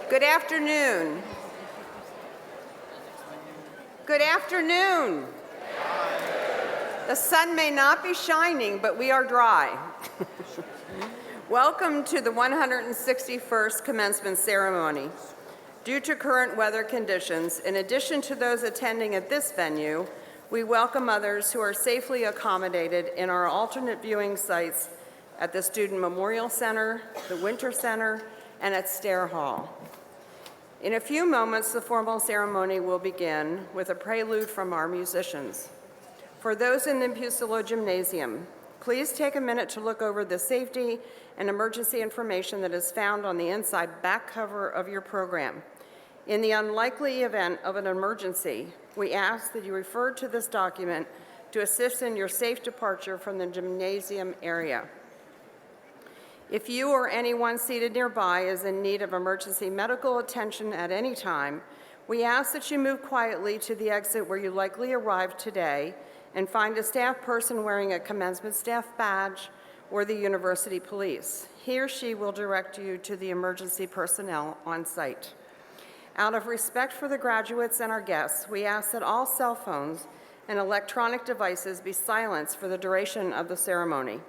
Good afternoon. Good afternoon. The sun may not be shining, but we are dry. Welcome to the 161st commencement ceremony. Due to current weather conditions, in addition to those attending at this venue, we welcome others who are safely accommodated in our alternate viewing sites at the Student Memorial Center, the Winter Center, and at Stair Hall. In a few moments, the formal ceremony will begin with a prelude from our musicians. For those in the Millersville Gymnasium, please take a minute to look over the safety and emergency information that is found on the inside back cover of your program. In the unlikely event of an emergency, we ask that you refer to this document to assist in your safe departure from the gymnasium area. If you or anyone seated nearby is in need of emergency medical attention at any time, we ask that you move quietly to the exit where you likely arrived today and find a staff person wearing a commencement staff badge or the university police. He or she will direct you to the emergency personnel on site. Out of respect for the graduates and our guests, we ask that all cell phones and electronic devices be silenced for the duration of the ceremony.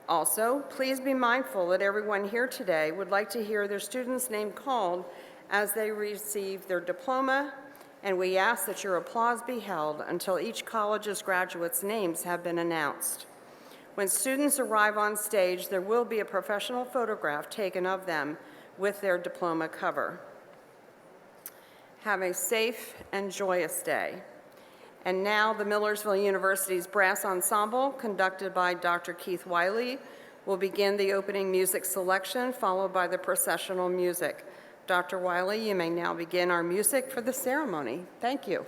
Also, please be mindful that everyone here today would like to hear their student's name called as they receive their diploma, and we ask that your applause be held until each college's graduates' names have been announced. When students arrive on stage, there will be a professional photograph taken of them with their diploma cover. Have a safe and joyous day. And now the Millersville University's brass ensemble, conducted by Dr. Keith Wiley, will begin the opening music selection, followed by the processional music. Dr. Wiley, you may now begin our music for the ceremony. Thank you.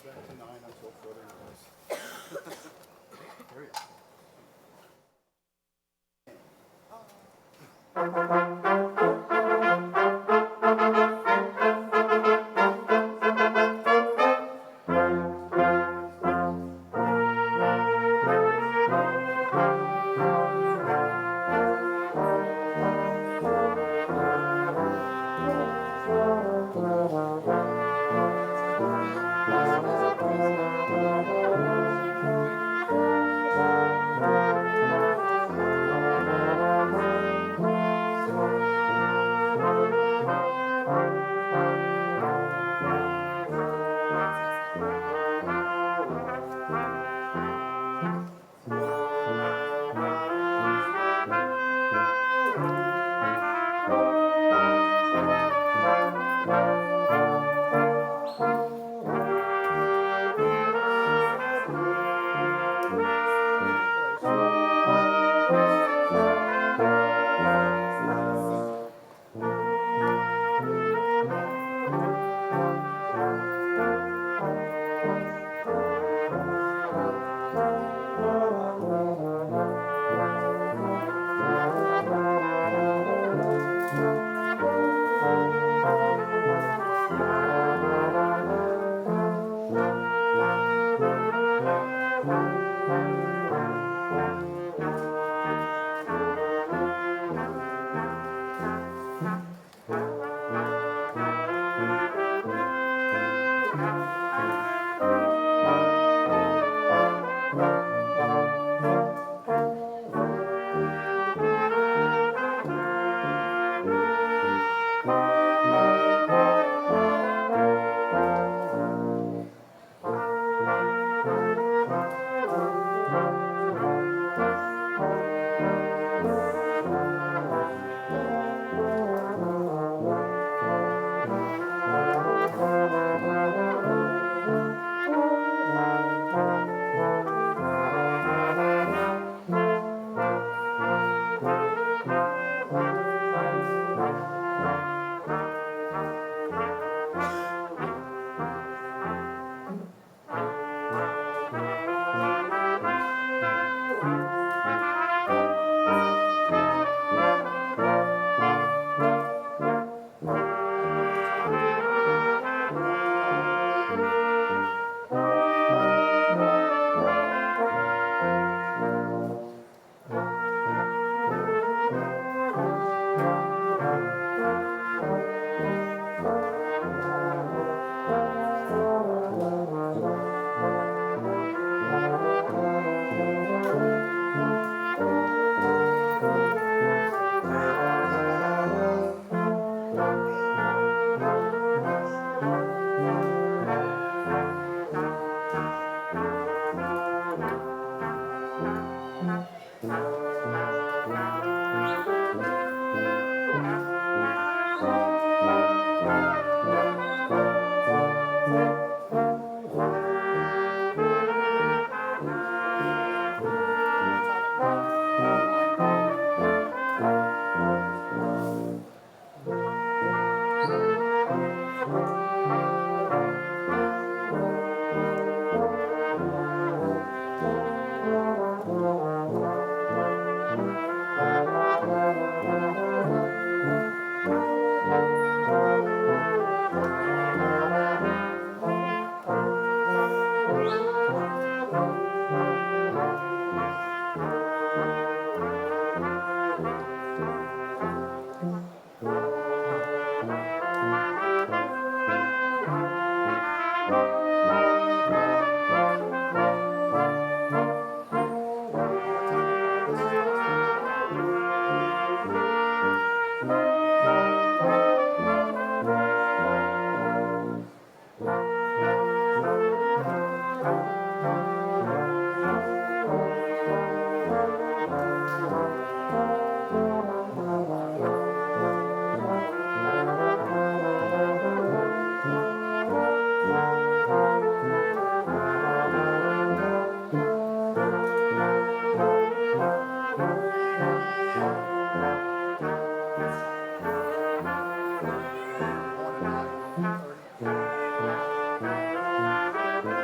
back to 9 until further notice. There you go.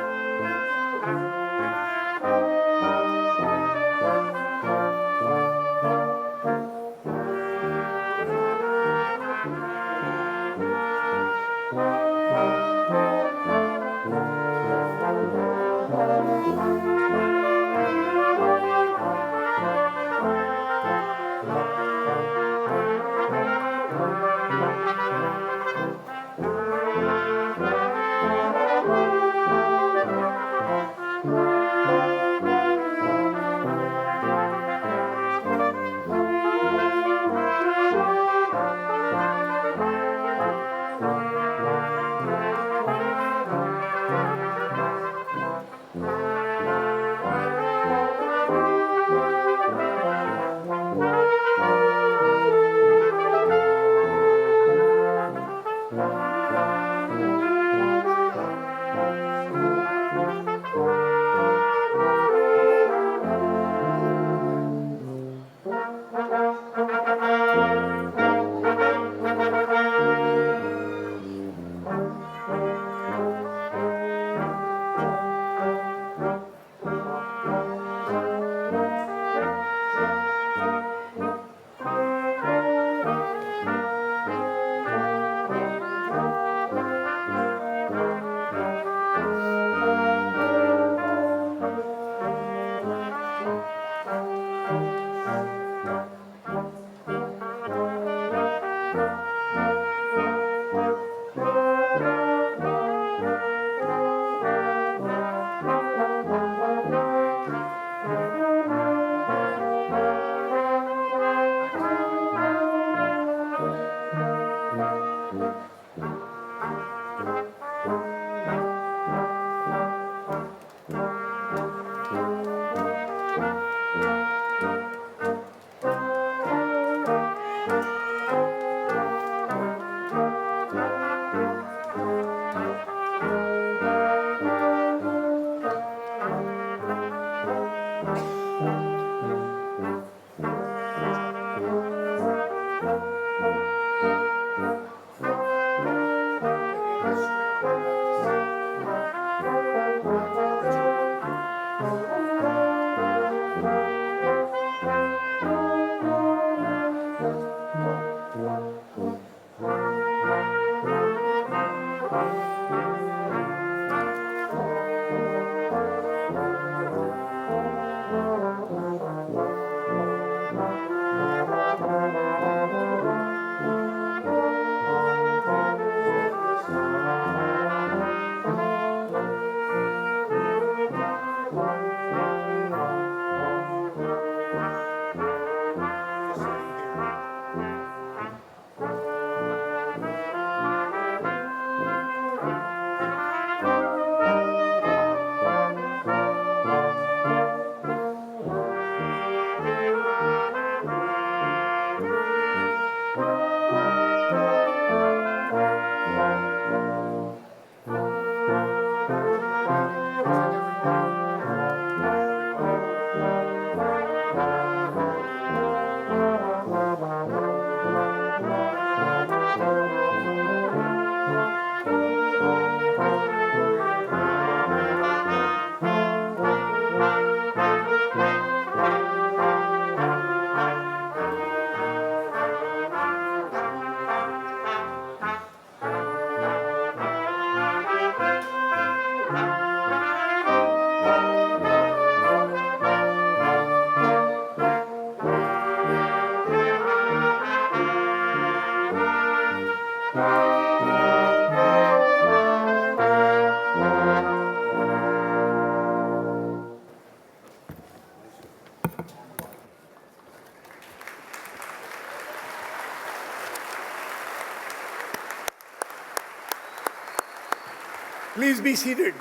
Please be seated.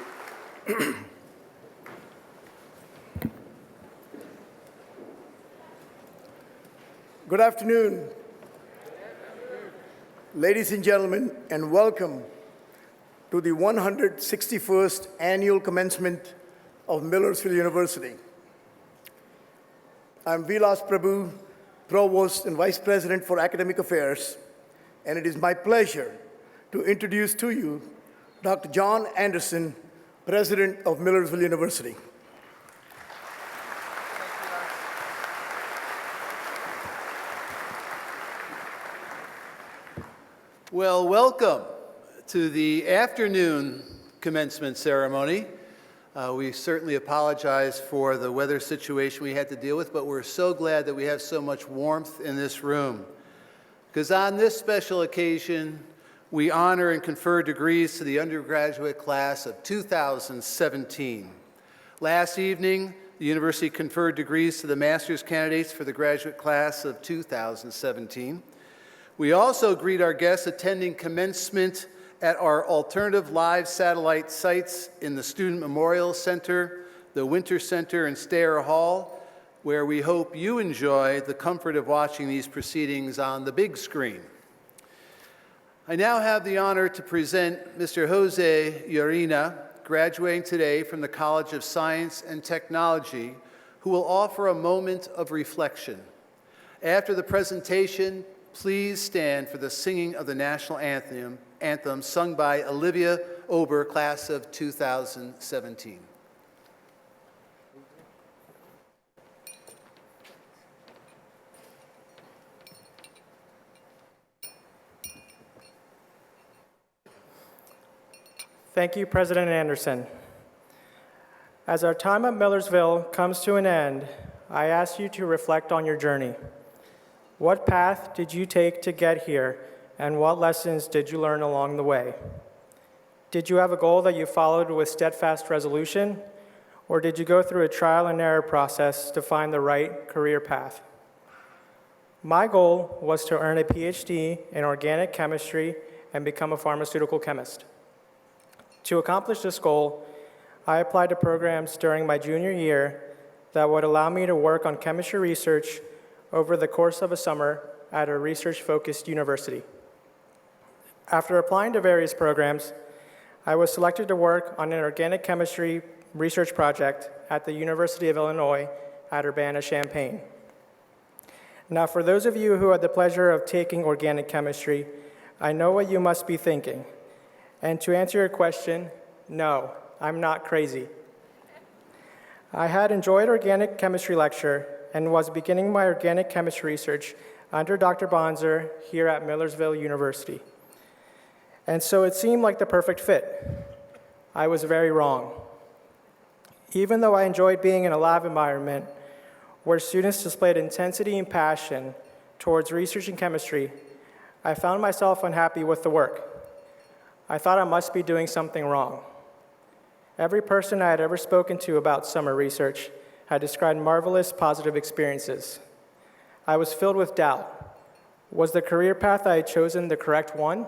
Good afternoon, ladies and gentlemen, and welcome to the 161st Annual Commencement of Millersville University. I'm Vilas Prabhu, Provost and Vice President for Academic Affairs, and it is my pleasure to introduce to you Dr. John Anderson, President of Millersville University. Well, welcome to the afternoon commencement ceremony. We certainly apologize for the weather situation we had to deal with, but we're so glad that we have so much warmth in this room. Because on this special occasion, we honor and confer degrees to the undergraduate class of 2017. Last evening, the university conferred degrees to the master's candidates for the graduate class of 2017. We also greet our guests attending commencement at our alternative live satellite sites in the Student Memorial Center, the Winter Center, and Stayer Hall, where we hope you enjoy the comfort of watching these proceedings on the big screen. I now have the honor to present Mr. Jose Urena, graduating today from the College of Science and Technology, who will offer a moment of reflection. After the presentation, please stand for the singing of the national anthem sung by Olivia Ober, class of 2017. Thank you, President Anderson. As our time at Millersville comes to an end, I ask you to reflect on your journey. What path did you take to get here, and what lessons did you learn along the way? Did you have a goal that you followed with steadfast resolution, or did you go through a trial and error process to find the right career path? My goal was to earn a PhD in organic chemistry and become a pharmaceutical chemist. To accomplish this goal, I applied to programs during my junior year that would allow me to work on chemistry research over the course of a summer at a research-focused university. After applying to various programs, I was selected to work on an organic chemistry research project at the University of Illinois at Urbana-Champaign. Now, for those of you who had the pleasure of taking organic chemistry, I know what you must be thinking. And to answer your question, no, I'm not crazy. I had enjoyed organic chemistry lecture and was beginning my organic chemistry research under Dr. Bonser here at Millersville University. and so it seemed like the perfect fit. I was very wrong. Even though I enjoyed being in a lab environment where students displayed intensity and passion towards research and chemistry, I found myself unhappy with the work. I thought I must be doing something wrong. Every person I had ever spoken to about summer research had described marvelous positive experiences. I was filled with doubt. Was the career path I had chosen the correct one?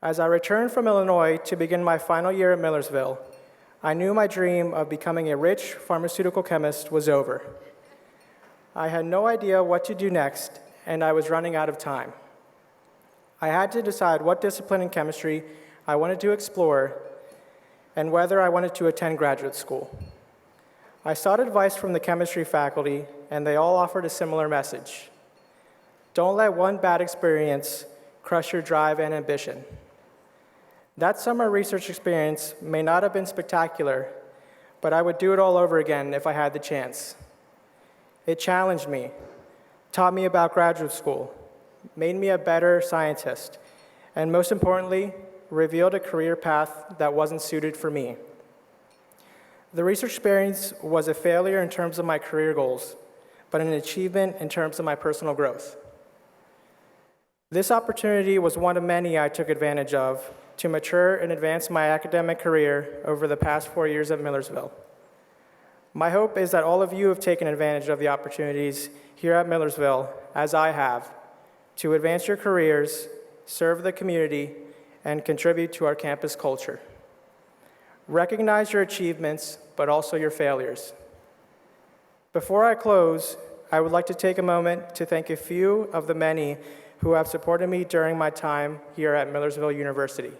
As I returned from Illinois to begin my final year at Millersville, I knew my dream of becoming a rich pharmaceutical chemist was over. I had no idea what to do next, and I was running out of time. I had to decide what discipline in chemistry I wanted to explore and whether I wanted to attend graduate school. I sought advice from the chemistry faculty, and they all offered a similar message. Don't let one bad experience crush your drive and ambition. That summer research experience may not have been spectacular, but I would do it all over again if I had the chance. It challenged me, taught me about graduate school, made me a better scientist, and most importantly, revealed a career path that wasn't suited for me. The research experience was a failure in terms of my career goals, but an achievement in terms of my personal growth. This opportunity was one of many I took advantage of to mature and advance my academic career over the past 4 years at Millersville. My hope is that all of you have taken advantage of the opportunities here at Millersville, as I have, to advance your careers, serve the community, and contribute to our campus culture. Recognize your achievements, but also your failures. Before I close, I would like to take a moment to thank a few of the many who have supported me during my time here at Millersville University.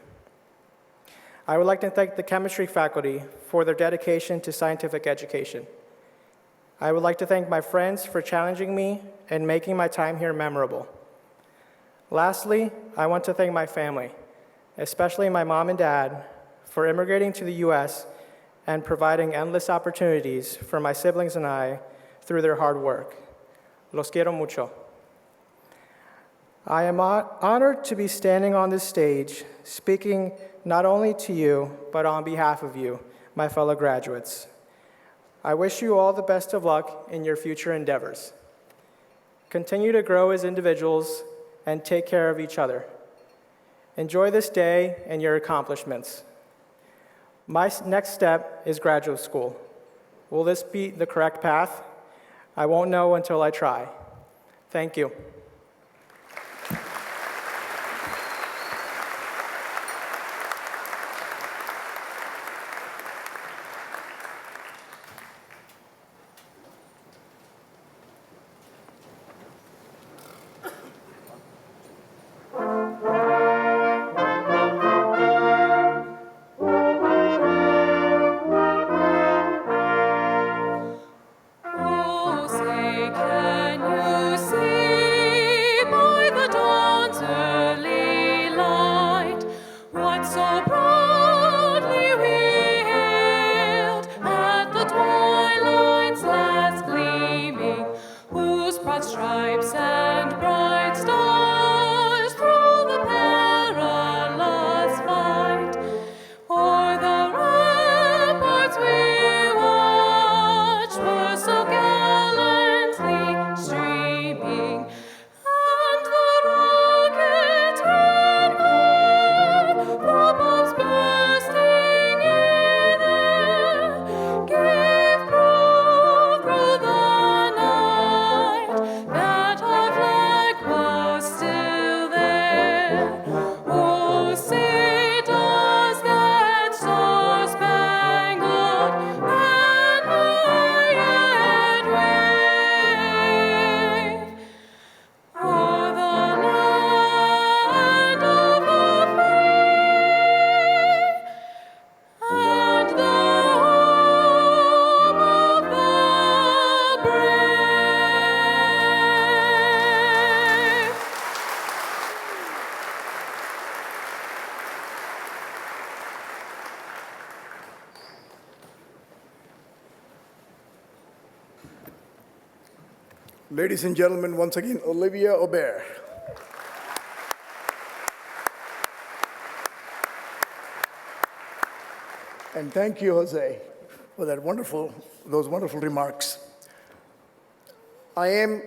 I would like to thank the chemistry faculty for their dedication to scientific education. I would like to thank my friends for challenging me and making my time here memorable. Lastly, I want to thank my family, especially my mom and dad, for immigrating to the U.S. and providing endless opportunities for my siblings and I through their hard work. Los quiero mucho. I am honored to be standing on this stage, speaking not only to you, but on behalf of you, my fellow graduates. I wish you all the best of luck in your future endeavors. Continue to grow as individuals and take care of each other. Enjoy this day and your accomplishments. My next step is graduate school. Will this be the correct path? I won't know until I try. Thank you. Oh, say, can you see by the dawn's early light what so proudly we hailed at the twilight's last gleaming, whose broad stripes and bright stars through the perilous fight o'er the ramparts we watched were so gallantly streaming, and the rocket's red glare, the bombs bursting in air, gave proof through the night that our flag was still there. Oh, say does that star-spangled banner yet wave o'er the land of the free and the home of the brave? Ladies and gentlemen, once again, Olivia Aubert. And thank you, Jose, for those wonderful remarks. I am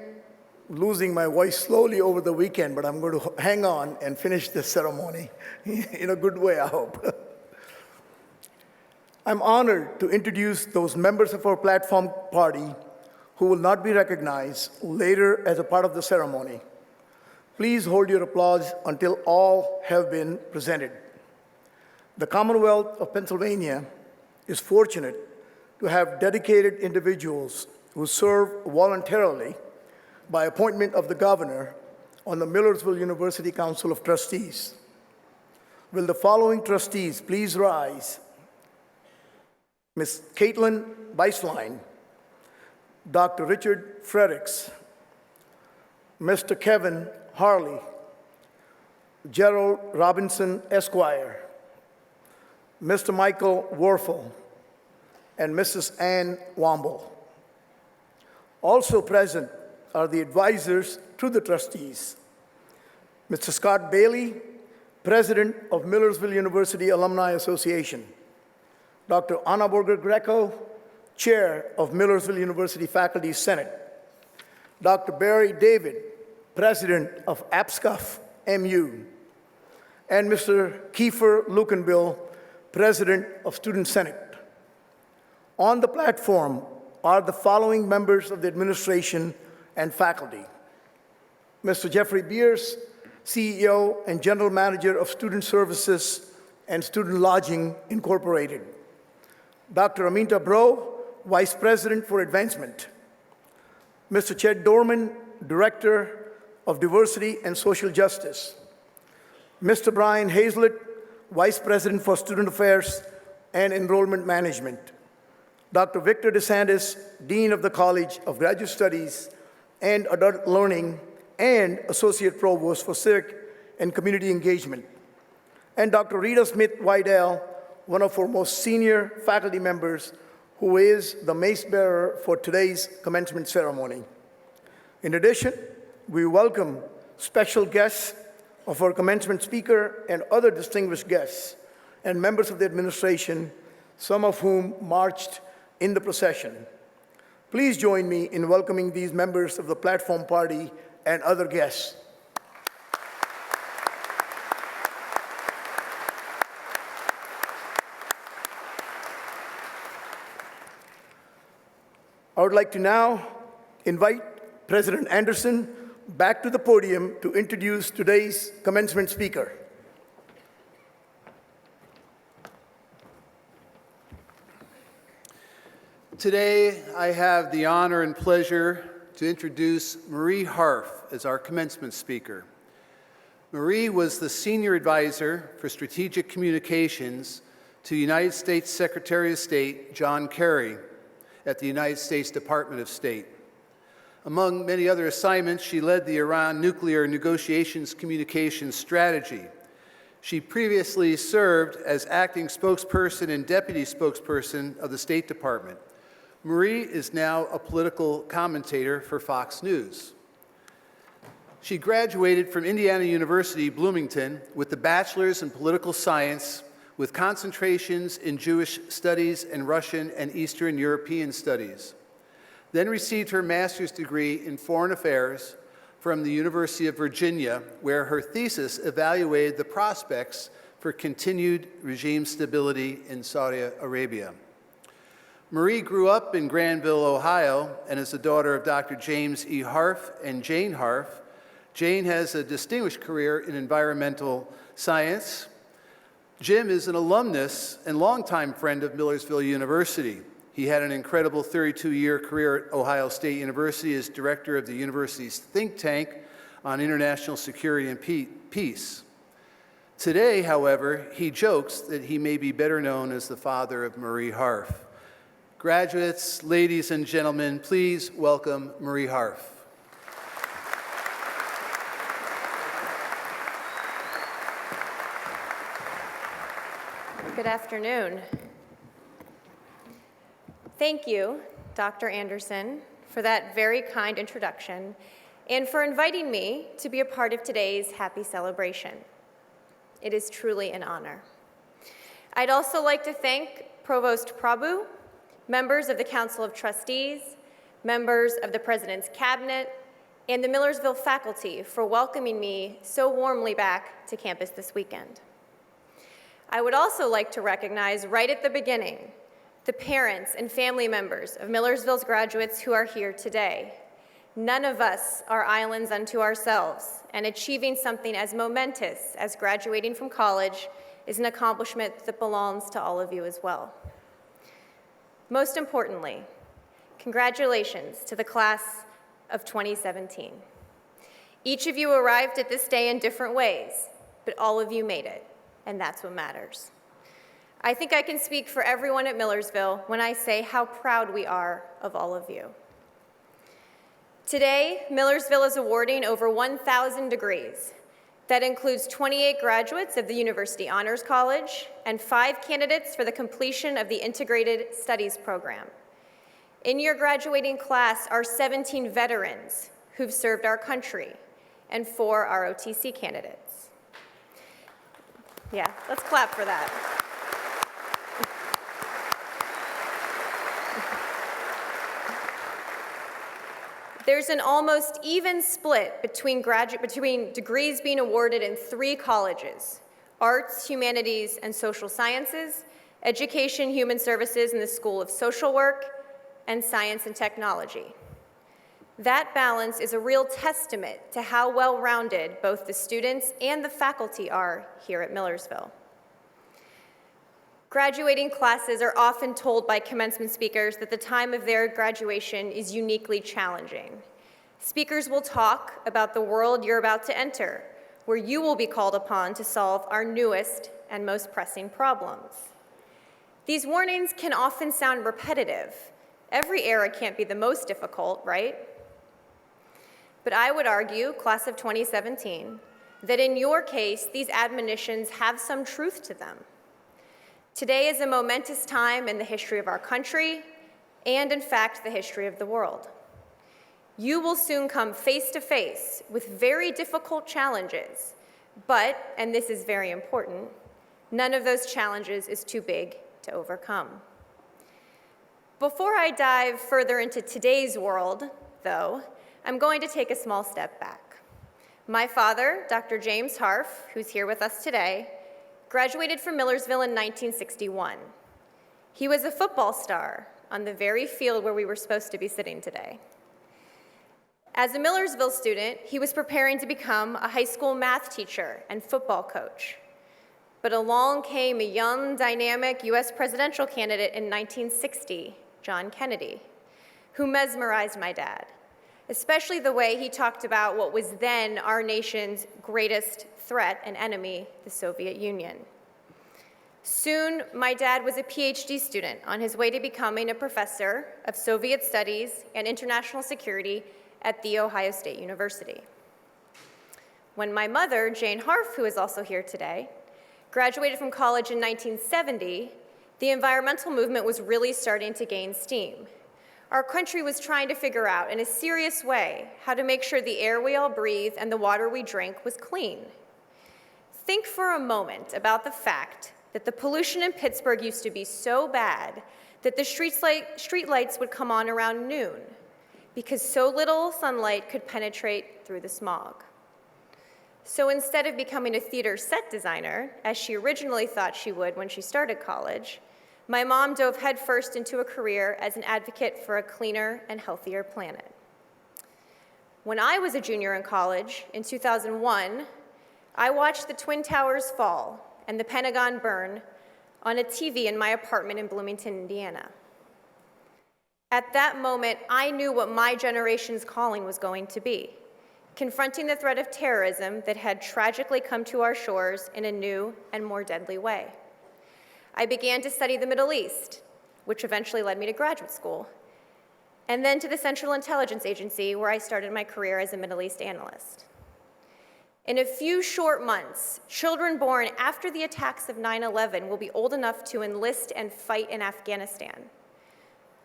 losing my voice slowly over the weekend, but I'm going to hang on and finish this ceremony in a good way, I hope. I'm honored to introduce those members of our platform party who will not be recognized later as a part of the ceremony. Please hold your applause until all have been presented. The Commonwealth of Pennsylvania is fortunate to have dedicated individuals who serve voluntarily by appointment of the governor on the Millersville University Council of Trustees. Will the following trustees please rise? Ms. Caitlin Beislein, Dr. Richard Fredericks, Mr. Kevin Harley, Gerald Robinson, Esquire, Mr. Michael Werfel, and Mrs. Ann Womble. Also present are the advisors to the trustees. Mr. Scott Bailey, President of Millersville University Alumni Association. Dr. Anna Borger-Greco, Chair of Millersville University Faculty Senate. Dr. Barry David, President of APSCUF MU. And Mr. Kiefer Lukenbill, President of Student Senate. On the platform are the following members of the administration and faculty. Mr. Jeffrey Beers, CEO and General Manager of Student Services and Student Lodging Incorporated. Dr. Aminta Bro, Vice President for Advancement. Mr. Chet Dorman, Director of Diversity and Social Justice. Mr. Brian Hazlett, Vice President for Student Affairs and Enrollment Management. Dr. Victor DeSantis, Dean of the College of Graduate Studies and Adult Learning and Associate Provost for Civic and Community Engagement. And Dr. Rita Smith-Wydell, one of our most senior faculty members, who is the mace bearer for today's commencement ceremony. In addition, we welcome special guests of our commencement speaker and other distinguished guests and members of the administration, some of whom marched in the procession. Please join me in welcoming these members of the platform party and other guests. I would like to now invite President Anderson back to the podium to introduce today's commencement speaker. Today, I have the honor and pleasure to introduce Marie Harf as our commencement speaker. Marie was the Senior Advisor for Strategic Communications to United States Secretary of State John Kerry at the United States Department of State. Among many other assignments, she led the Iran Nuclear Negotiations Communications Strategy. She previously served as acting spokesperson and deputy spokesperson of the State Department. Marie is now a political commentator for Fox News. She graduated from Indiana University, Bloomington, with a bachelor's in political science with concentrations in Jewish studies and Russian and Eastern European studies. Then received her master's degree in foreign affairs from the University of Virginia, where her thesis evaluated the prospects for continued regime stability in Saudi Arabia. Marie grew up in Granville, Ohio, and is the daughter of Dr. James E. Harf and Jane Harf. Jane has a distinguished career in environmental science. Jim is an alumnus and longtime friend of Millersville University. He had an incredible 32-year career at Ohio State University as director of the university's think tank on international security and peace. Today, however, he jokes that he may be better known as the father of Marie Harf. Graduates, ladies and gentlemen, please welcome Marie Harf. Good afternoon. Thank you, Dr. Anderson, for that very kind introduction and for inviting me to be a part of today's happy celebration. It is truly an honor. I'd also like to thank Provost Prabhu, members of the Council of Trustees, members of the President's Cabinet, and the Millersville faculty for welcoming me so warmly back to campus this weekend. I would also like to recognize right at the beginning the parents and family members of Millersville's graduates who are here today. None of us are islands unto ourselves, and achieving something as momentous as graduating from college is an accomplishment that belongs to all of you as well. Most importantly, congratulations to the class of 2017. Each of you arrived at this day in different ways, but all of you made it, and that's what matters. I think I can speak for everyone at Millersville when I say how proud we are of all of you. Today, Millersville is awarding over 1,000 degrees. That includes 28 graduates of the University Honors College and 5 candidates for the completion of the Integrated Studies program. In your graduating class are 17 veterans who've served our country and 4 ROTC candidates. Yeah, let's clap for that. There's an almost even split between degrees being awarded in 3 colleges: Arts, Humanities, and Social Sciences, Education, Human Services in the School of Social Work, and Science and Technology. That balance is a real testament to how well-rounded both the students and the faculty are here at Millersville. Graduating classes are often told by commencement speakers that the time of their graduation is uniquely challenging. Speakers will talk about the world you're about to enter, where you will be called upon to solve our newest and most pressing problems. These warnings can often sound repetitive. Every era can't be the most difficult, right? But I would argue, class of 2017, that in your case, these admonitions have some truth to them. Today is a momentous time in the history of our country and, in fact, the history of the world. You will soon come face to face with very difficult challenges, but, and this is very important, none of those challenges is too big to overcome. Before I dive further into today's world, though, I'm going to take a small step back. My father, Dr. James Harf, who's here with us today, graduated from Millersville in 1961. He was a football star on the very field where we were supposed to be sitting today. As a Millersville student, he was preparing to become a high school math teacher and football coach. But along came a young, dynamic U.S. presidential candidate in 1960, John Kennedy, who mesmerized my dad, especially the way he talked about what was then our nation's greatest threat and enemy, the Soviet Union. Soon, my dad was a PhD student on his way to becoming a professor of Soviet Studies and International Security at The Ohio State University. When my mother, Jane Harf, who is also here today, graduated from college in 1970, the environmental movement was really starting to gain steam. Our country was trying to figure out, in a serious way, how to make sure the air we all breathe and the water we drink was clean. Think for a moment about the fact that the pollution in Pittsburgh used to be so bad that the street lights would come on around noon because so little sunlight could penetrate through the smog. So instead of becoming a theater set designer, as she originally thought she would when she started college, my mom dove headfirst into a career as an advocate for a cleaner and healthier planet. When I was a junior in college, in 2001, I watched the Twin Towers fall and the Pentagon burn on a TV in my apartment in Bloomington, Indiana. At that moment, I knew what my generation's calling was going to be, confronting the threat of terrorism that had tragically come to our shores in a new and more deadly way. I began to study the Middle East, which eventually led me to graduate school, and then to the Central Intelligence Agency, where I started my career as a Middle East analyst. In a few short months, children born after the attacks of 9/11 will be old enough to enlist and fight in Afghanistan,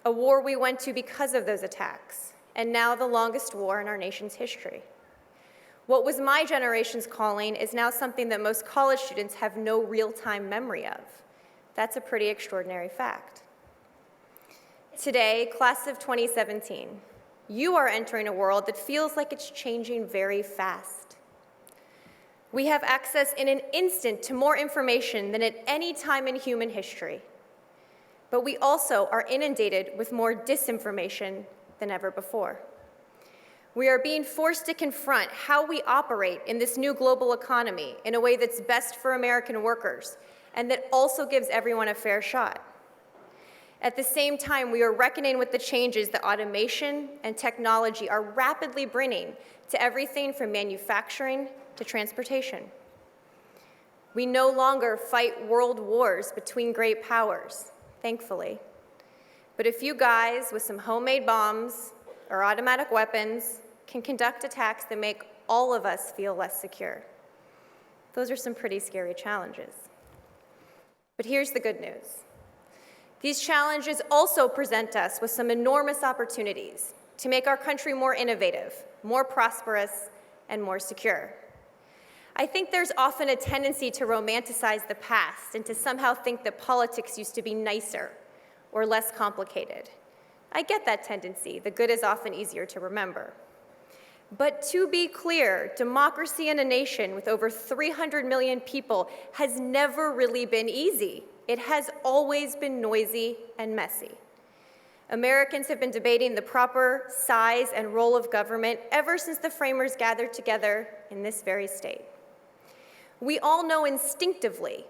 a war we went to because of those attacks, and now the longest war in our nation's history. What was my generation's calling is now something that most college students have no real-time memory of: That's a pretty extraordinary fact. Today, class of 2017, you are entering a world that feels like it's changing very fast. We have access in an instant to more information than at any time in human history. But we also are inundated with more disinformation than ever before. We are being forced to confront how we operate in this new global economy in a way that's best for American workers and that also gives everyone a fair shot. At the same time, we are reckoning with the changes that automation and technology are rapidly bringing to everything from manufacturing to transportation. We no longer fight world wars between great powers, thankfully. But a few guys with some homemade bombs or automatic weapons can conduct attacks that make all of us feel less secure. Those are some pretty scary challenges. But here's the good news. These challenges also present us with some enormous opportunities to make our country more innovative, more prosperous, and more secure. I think there's often a tendency to romanticize the past and to somehow think that politics used to be nicer or less complicated. I get that tendency. The good is often easier to remember. But to be clear, democracy in a nation with over 300 million people has never really been easy. It has always been noisy and messy. Americans have been debating the proper size and role of government ever since the framers gathered together in this very state. We all know instinctively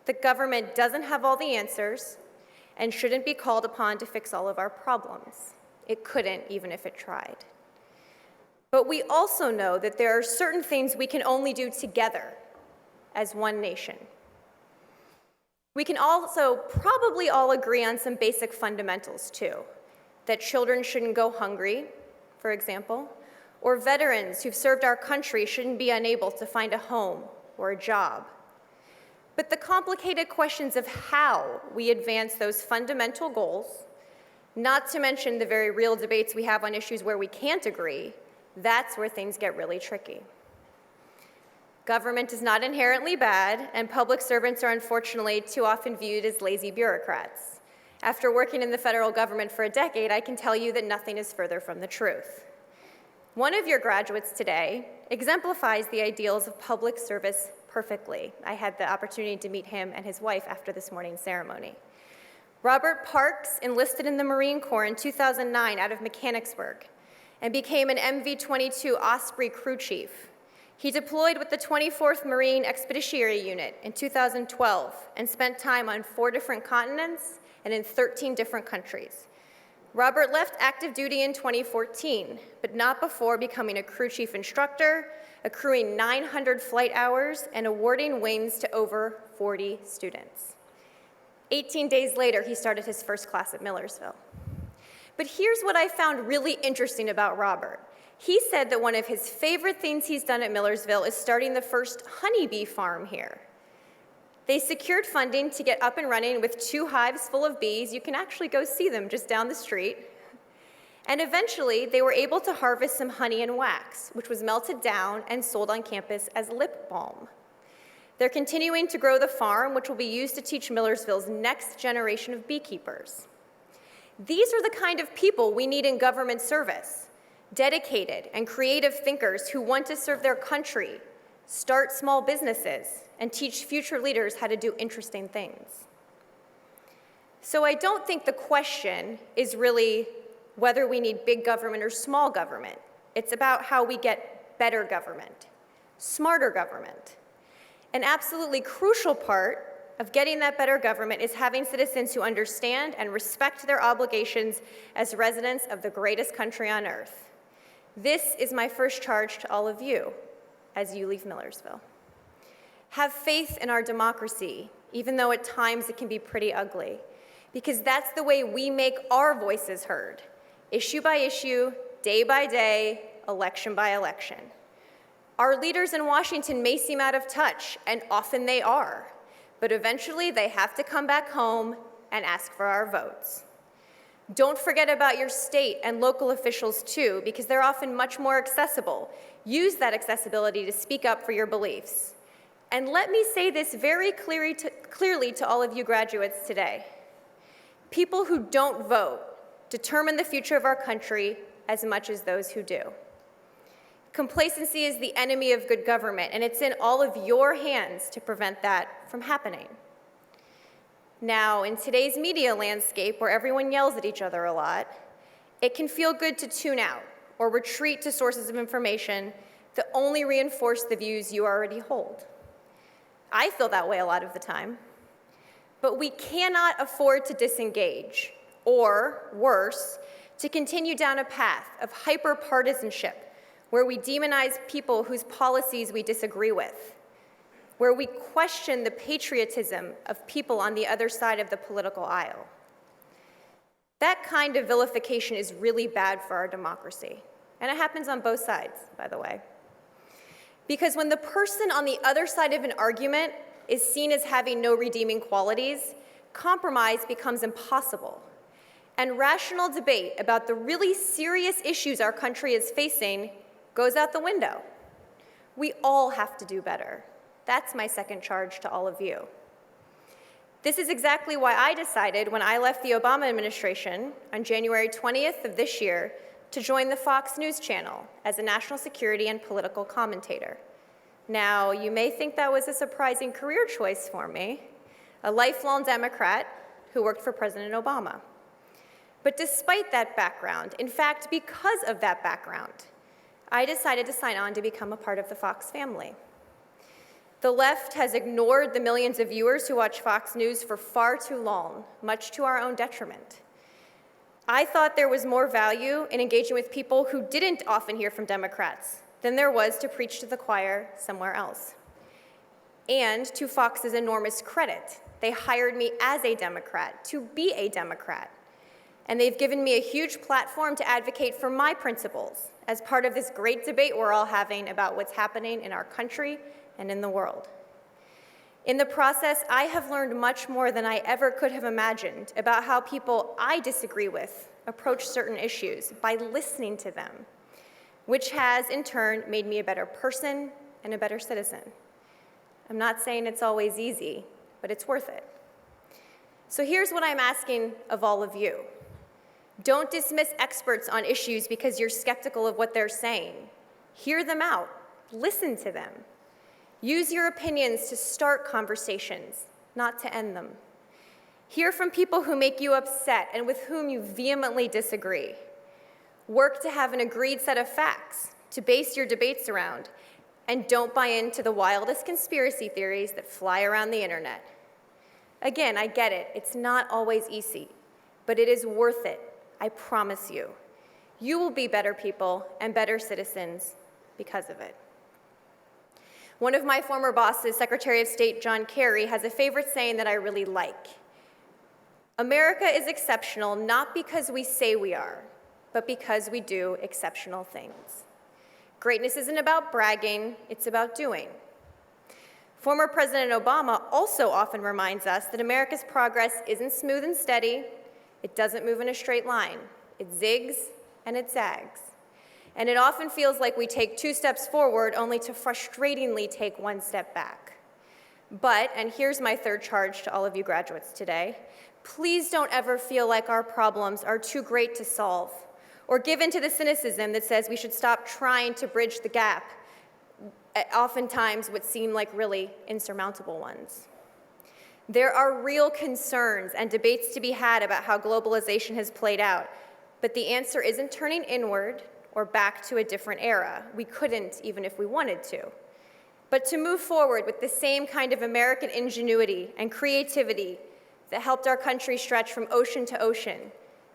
that government doesn't have all the answers and shouldn't be called upon to fix all of our problems. It couldn't, even if it tried. But we also know that there are certain things we can only do together as one nation. We can also probably all agree on some basic fundamentals too, that children shouldn't go hungry, for example, or veterans who've served our country shouldn't be unable to find a home or a job. But the complicated questions of how we advance those fundamental goals, not to mention the very real debates we have on issues where we can't agree, that's where things get really tricky. Government is not inherently bad, and public servants are unfortunately too often viewed as lazy bureaucrats. After working in the federal government for a decade, I can tell you that nothing is further from the truth. One of your graduates today exemplifies the ideals of public service perfectly. I had the opportunity to meet him and his wife after this morning's ceremony. Robert Parks enlisted in the Marine Corps in 2009 out of Mechanicsburg and became an MV-22 Osprey crew chief. He deployed with the 24th Marine Expeditionary Unit in 2012 and spent time on 4 different continents and in 13 different countries. Robert left active duty in 2014, but not before becoming a crew chief instructor, accruing 900 flight hours and awarding wings to over 40 students. 18 days later, he started his first class at Millersville. But here's what I found really interesting about Robert. He said that one of his favorite things he's done at Millersville is starting the first honeybee farm here. They secured funding to get up and running with 2 hives full of bees. You can actually go see them just down the street. And eventually, they were able to harvest some honey and wax, which was melted down and sold on campus as lip balm. They're continuing to grow the farm, which will be used to teach Millersville's next generation of beekeepers. These are the kind of people we need in government service. Dedicated and creative thinkers who want to serve their country, start small businesses, and teach future leaders how to do interesting things. So I don't think the question is really whether we need big government or small government. It's about how we get better government, smarter government. An absolutely crucial part of getting that better government is having citizens who understand and respect their obligations as residents of the greatest country on earth. This is my first charge to all of you as you leave Millersville. Have faith in our democracy, even though at times it can be pretty ugly, because that's the way we make our voices heard, issue by issue, day by day, election by election. Our leaders in Washington may seem out of touch, and often they are, but eventually they have to come back home and ask for our votes. Don't forget about your state and local officials too, because they're often much more accessible. Use that accessibility to speak up for your beliefs. And let me say this very clearly to all of you graduates today. People who don't vote determine the future of our country as much as those who do. Complacency is the enemy of good government, and it's in all of your hands to prevent that from happening. Now, in today's media landscape where everyone yells at each other a lot, it can feel good to tune out or retreat to sources of information that only reinforce the views you already hold. I feel that way a lot of the time. But we cannot afford to disengage, or worse, to continue down a path of hyper-partisanship where we demonize people whose policies we disagree with, where we question the patriotism of people on the other side of the political aisle. That kind of vilification is really bad for our democracy, and it happens on both sides, by the way. Because when the person on the other side of an argument is seen as having no redeeming qualities, compromise becomes impossible. And rational debate about the really serious issues our country is facing goes out the window. We all have to do better. That's my second charge to all of you. This is exactly why I decided when I left the Obama administration on January 20th of this year to join the Fox News channel as a national security and political commentator. Now, you may think that was a surprising career choice for me, a lifelong Democrat who worked for President Obama. But despite that background, in fact, because of that background, I decided to sign on to become a part of the Fox family. The left has ignored the millions of viewers who watch Fox News for far too long, much to our own detriment. I thought there was more value in engaging with people who didn't often hear from Democrats than there was to preach to the choir somewhere else. And to Fox's enormous credit, they hired me as a Democrat to be a Democrat. And they've given me a huge platform to advocate for my principles as part of this great debate we're all having about what's happening in our country and in the world. In the process, I have learned much more than I ever could have imagined about how people I disagree with approach certain issues by listening to them, which has, in turn, made me a better person and a better citizen. I'm not saying it's always easy, but it's worth it. So here's what I'm asking of all of you. Don't dismiss experts on issues because you're skeptical of what they're saying. Hear them out. Listen to them. Use your opinions to start conversations, not to end them. Hear from people who make you upset and with whom you vehemently disagree. Work to have an agreed set of facts to base your debates around, and don't buy into the wildest conspiracy theories that fly around the internet. Again, I get it. It's not always easy, but it is worth it. I promise you. You will be better people and better citizens because of it. One of my former bosses, Secretary of State John Kerry, has a favorite saying that I really like. America is exceptional not because we say we are, but because we do exceptional things. Greatness isn't about bragging, it's about doing. Former President Obama also often reminds us that America's progress isn't smooth and steady, it doesn't move in a straight line. It zigs and it zags. And it often feels like we take 2 steps forward only to frustratingly take 1 step back. But, and here's my third charge to all of you graduates today, please don't ever feel like our problems are too great to solve, or give in to the cynicism that says we should stop trying to bridge the gap, oftentimes what seem like really insurmountable ones. There are real concerns and debates to be had about how globalization has played out, but the answer isn't turning inward or back to a different era. We couldn't, even if we wanted to. But to move forward with the same kind of American ingenuity and creativity that helped our country stretch from ocean to ocean,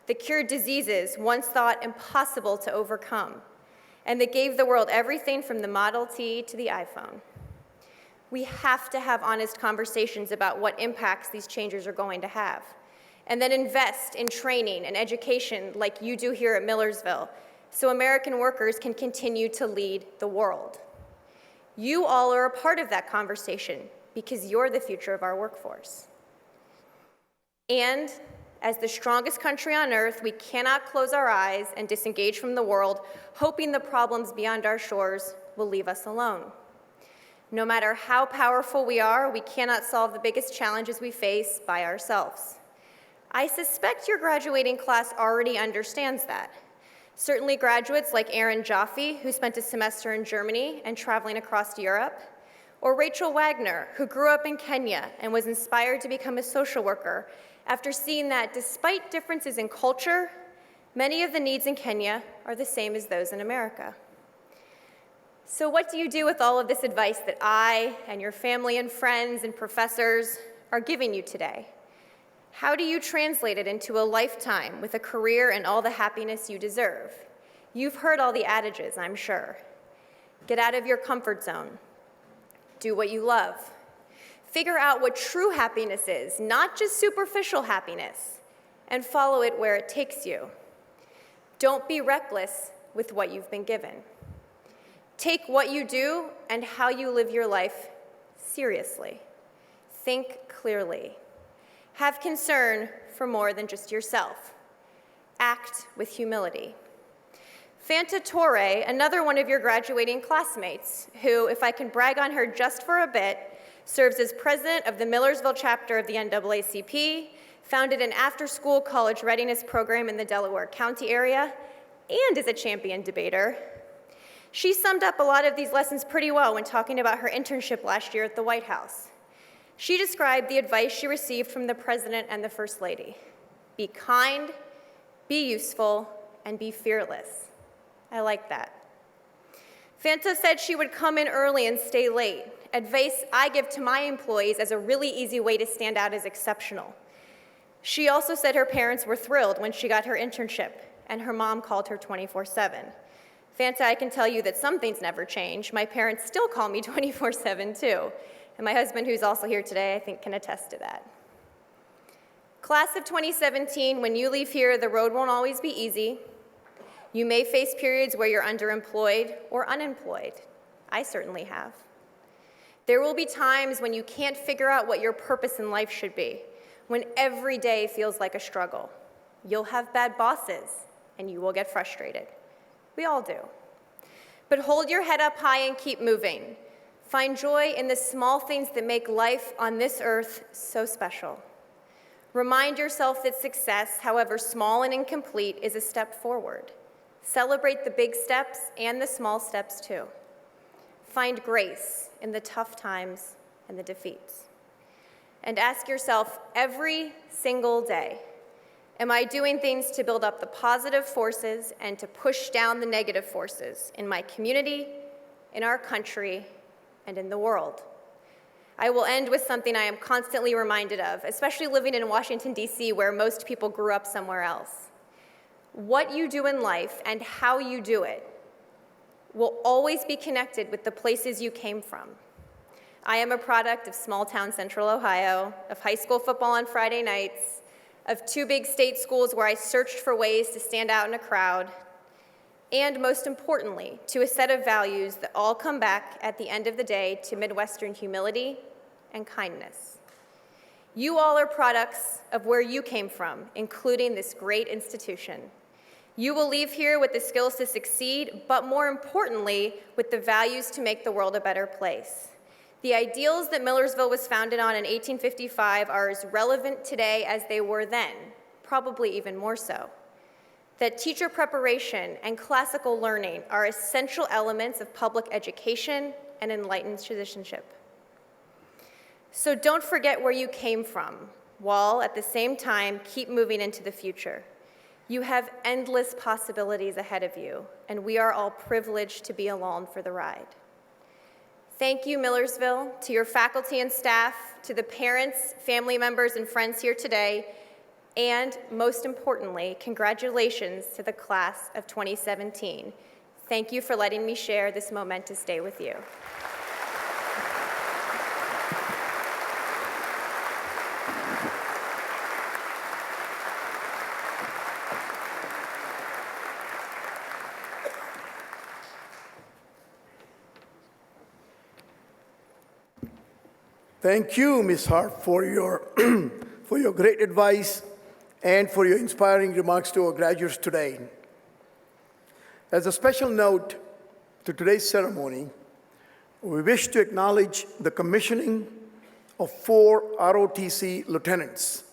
that cured diseases once thought impossible to overcome, and that gave the world everything from the Model T to the iPhone. We have to have honest conversations about what impacts these changes are going to have, and then invest in training and education like you do here at Millersville, so American workers can continue to lead the world. You all are a part of that conversation because you're the future of our workforce. And as the strongest country on earth, we cannot close our eyes and disengage from the world, hoping the problems beyond our shores will leave us alone. No matter how powerful we are, we cannot solve the biggest challenges we face by ourselves. I suspect your graduating class already understands that. Certainly graduates like Aaron Jaffe, who spent a semester in Germany and traveling across Europe, or Rachel Wagner, who grew up in Kenya and was inspired to become a social worker after seeing that despite differences in culture, many of the needs in Kenya are the same as those in America. So what do you do with all of this advice that I and your family and friends and professors are giving you today? How do you translate it into a lifetime with a career and all the happiness you deserve? You've heard all the adages, I'm sure. Get out of your comfort zone. Do what you love. Figure out what true happiness is, not just superficial happiness, and follow it where it takes you. Don't be reckless with what you've been given. Take what you do and how you live your life seriously. Think clearly. Have concern for more than just yourself. Act with humility. Fanta Torre, another one of your graduating classmates, who, if I can brag on her just for a bit, serves as president of the Millersville chapter of the NAACP, founded an after-school college readiness program in the Delaware County area, and is a champion debater. She summed up a lot of these lessons pretty well when talking about her internship last year at the White House. She described the advice she received from the President and the First Lady. Be kind, be useful, and be fearless. I like that. Fanta said she would come in early and stay late, advice I give to my employees as a really easy way to stand out as exceptional. She also said her parents were thrilled when she got her internship, and her mom called her 24/7. Fanta, I can tell you that some things never change. My parents still call me 24/7 too. And my husband, who's also here today, I think can attest to that. Class of 2017, when you leave here, the road won't always be easy. You may face periods where you're underemployed or unemployed. I certainly have. There will be times when you can't figure out what your purpose in life should be, when every day feels like a struggle. You'll have bad bosses, and you will get frustrated. We all do. But hold your head up high and keep moving. Find joy in the small things that make life on this earth so special. Remind yourself that success, however small and incomplete, is a step forward. Celebrate the big steps and the small steps too. Find grace in the tough times and the defeats. And ask yourself every single day, am I doing things to build up the positive forces and to push down the negative forces in my community, in our country, and in the world? I will end with something I am constantly reminded of, especially living in Washington, D.C., where most people grew up somewhere else. What you do in life and how you do it will always be connected with the places you came from. I am a product of small-town Central Ohio, of high school football on Friday nights, of two big state schools where I searched for ways to stand out in a crowd, and most importantly, to a set of values that all come back at the end of the day to Midwestern humility and kindness. You all are products of where you came from, including this great institution. You will leave here with the skills to succeed, but more importantly, with the values to make the world a better place. The ideals that Millersville was founded on in 1855 are as relevant today as they were then, probably even more so. That teacher preparation and classical learning are essential elements of public education and enlightened citizenship. So don't forget where you came from, while at the same time keep moving into the future. You have endless possibilities ahead of you, and we are all privileged to be along for the ride. Thank you, Millersville, to your faculty and staff, to the parents, family members, and friends here today, and most importantly, congratulations to the class of 2017. Thank you for letting me share this momentous day with you. Thank you, Ms. Hart, for your, for your great advice and for your inspiring remarks to our graduates today. As a special note to today's ceremony, we wish to acknowledge the commissioning of 4 ROTC lieutenants.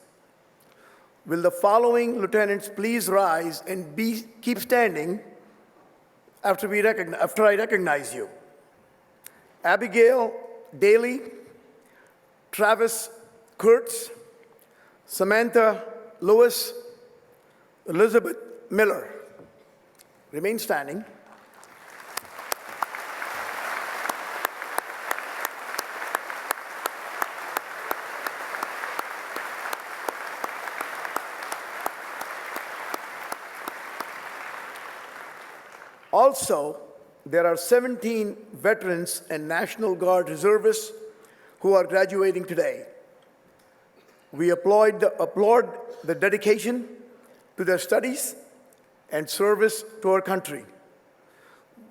Will the following lieutenants please rise and keep standing after I recognize you? Abigail Daly, Travis Kurtz, Samantha Lewis, Elizabeth Miller. Remain standing. Also, there are 17 veterans and National Guard reservists who are graduating today. We applaud the dedication to their studies and service to our country.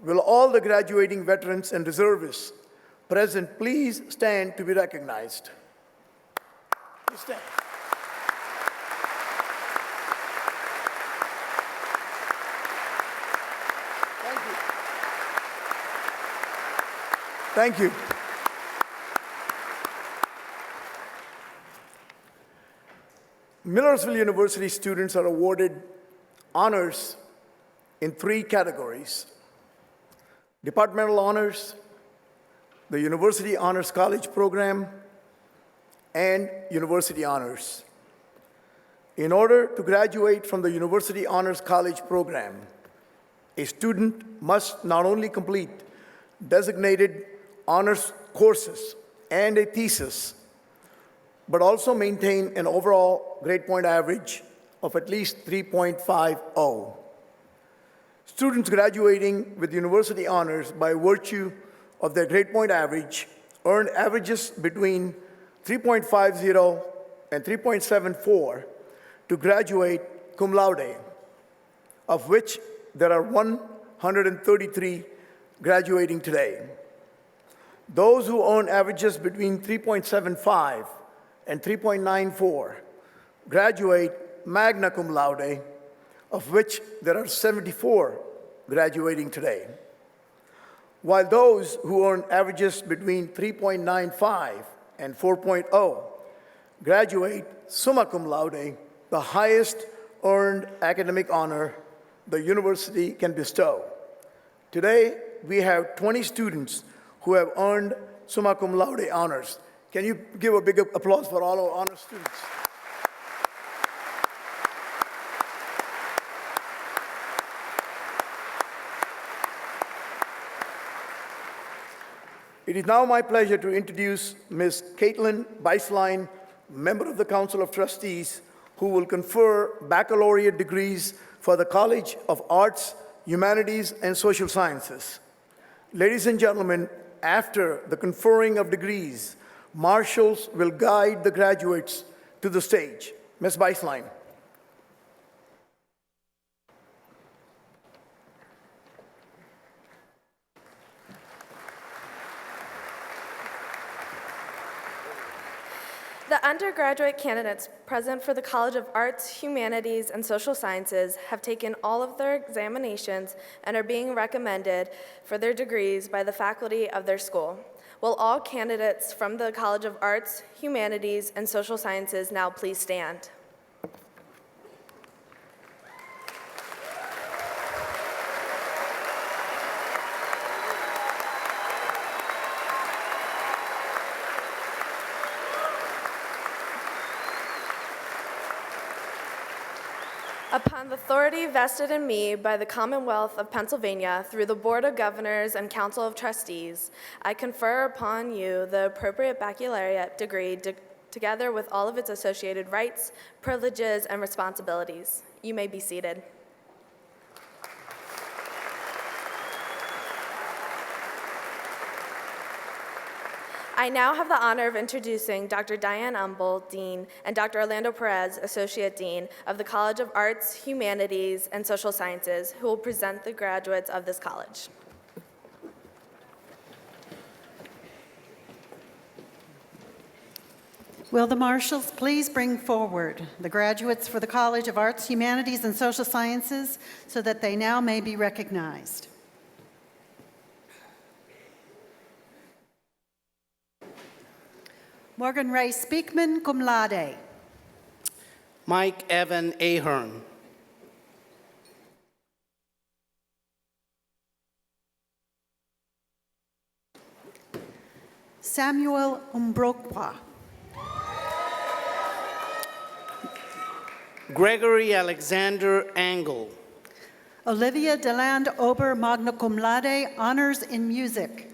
Will all the graduating veterans and reservists present please stand to be recognized? Please stand. Thank you. Millersville University students are awarded honors in 3 categories: departmental honors, the University Honors College program, and university honors. In order to graduate from the University Honors College program, a student must not only complete designated honors courses and a thesis, but also maintain an overall grade point average of at least 3.50. Students graduating with university honors by virtue of their grade point average earn averages between 3.50 and 3.74 to graduate cum laude, of which there are 133 graduating today. Those who earn averages between 3.75 and 3.94 graduate magna cum laude, of which there are 74 graduating today. While those who earn averages between 3.95 and 4.0 graduate summa cum laude, the highest earned academic honor the university can bestow. Today, we have 20 students who have earned summa cum laude honors. Can you give a big applause for all our honor students? It is now my pleasure to introduce Ms. Caitlin Beislein, member of the Council of Trustees, who will confer baccalaureate degrees for the College of Arts, Humanities, and Social Sciences. Ladies and gentlemen, after the conferring of degrees, marshals will guide the graduates to the stage. Ms. Beislein. The undergraduate candidates present for the College of Arts, Humanities, and Social Sciences have taken all of their examinations and are being recommended for their degrees by the faculty of their school. Will all candidates from the College of Arts, Humanities, and Social Sciences now please stand? Upon the authority vested in me by the Commonwealth of Pennsylvania through the Board of Governors and Council of Trustees, I confer upon you the appropriate baccalaureate degree together with all of its associated rights, privileges, and responsibilities. You may be seated. I now have the honor of introducing Dr. Diane Umbel, Dean, and Dr. Orlando Perez, Associate Dean of the College of Arts, Humanities, and Social Sciences, who will present the graduates of this college. Will the marshals please bring forward the graduates for the College of Arts, Humanities, and Social Sciences so that they now may be recognized. Morgan Ray Speakman, cum laude. Mike Evan Ahern. Samuel Umbrokwa. Gregory Alexander Angle. Olivia Deland Ober, magna cum laude, honors in music.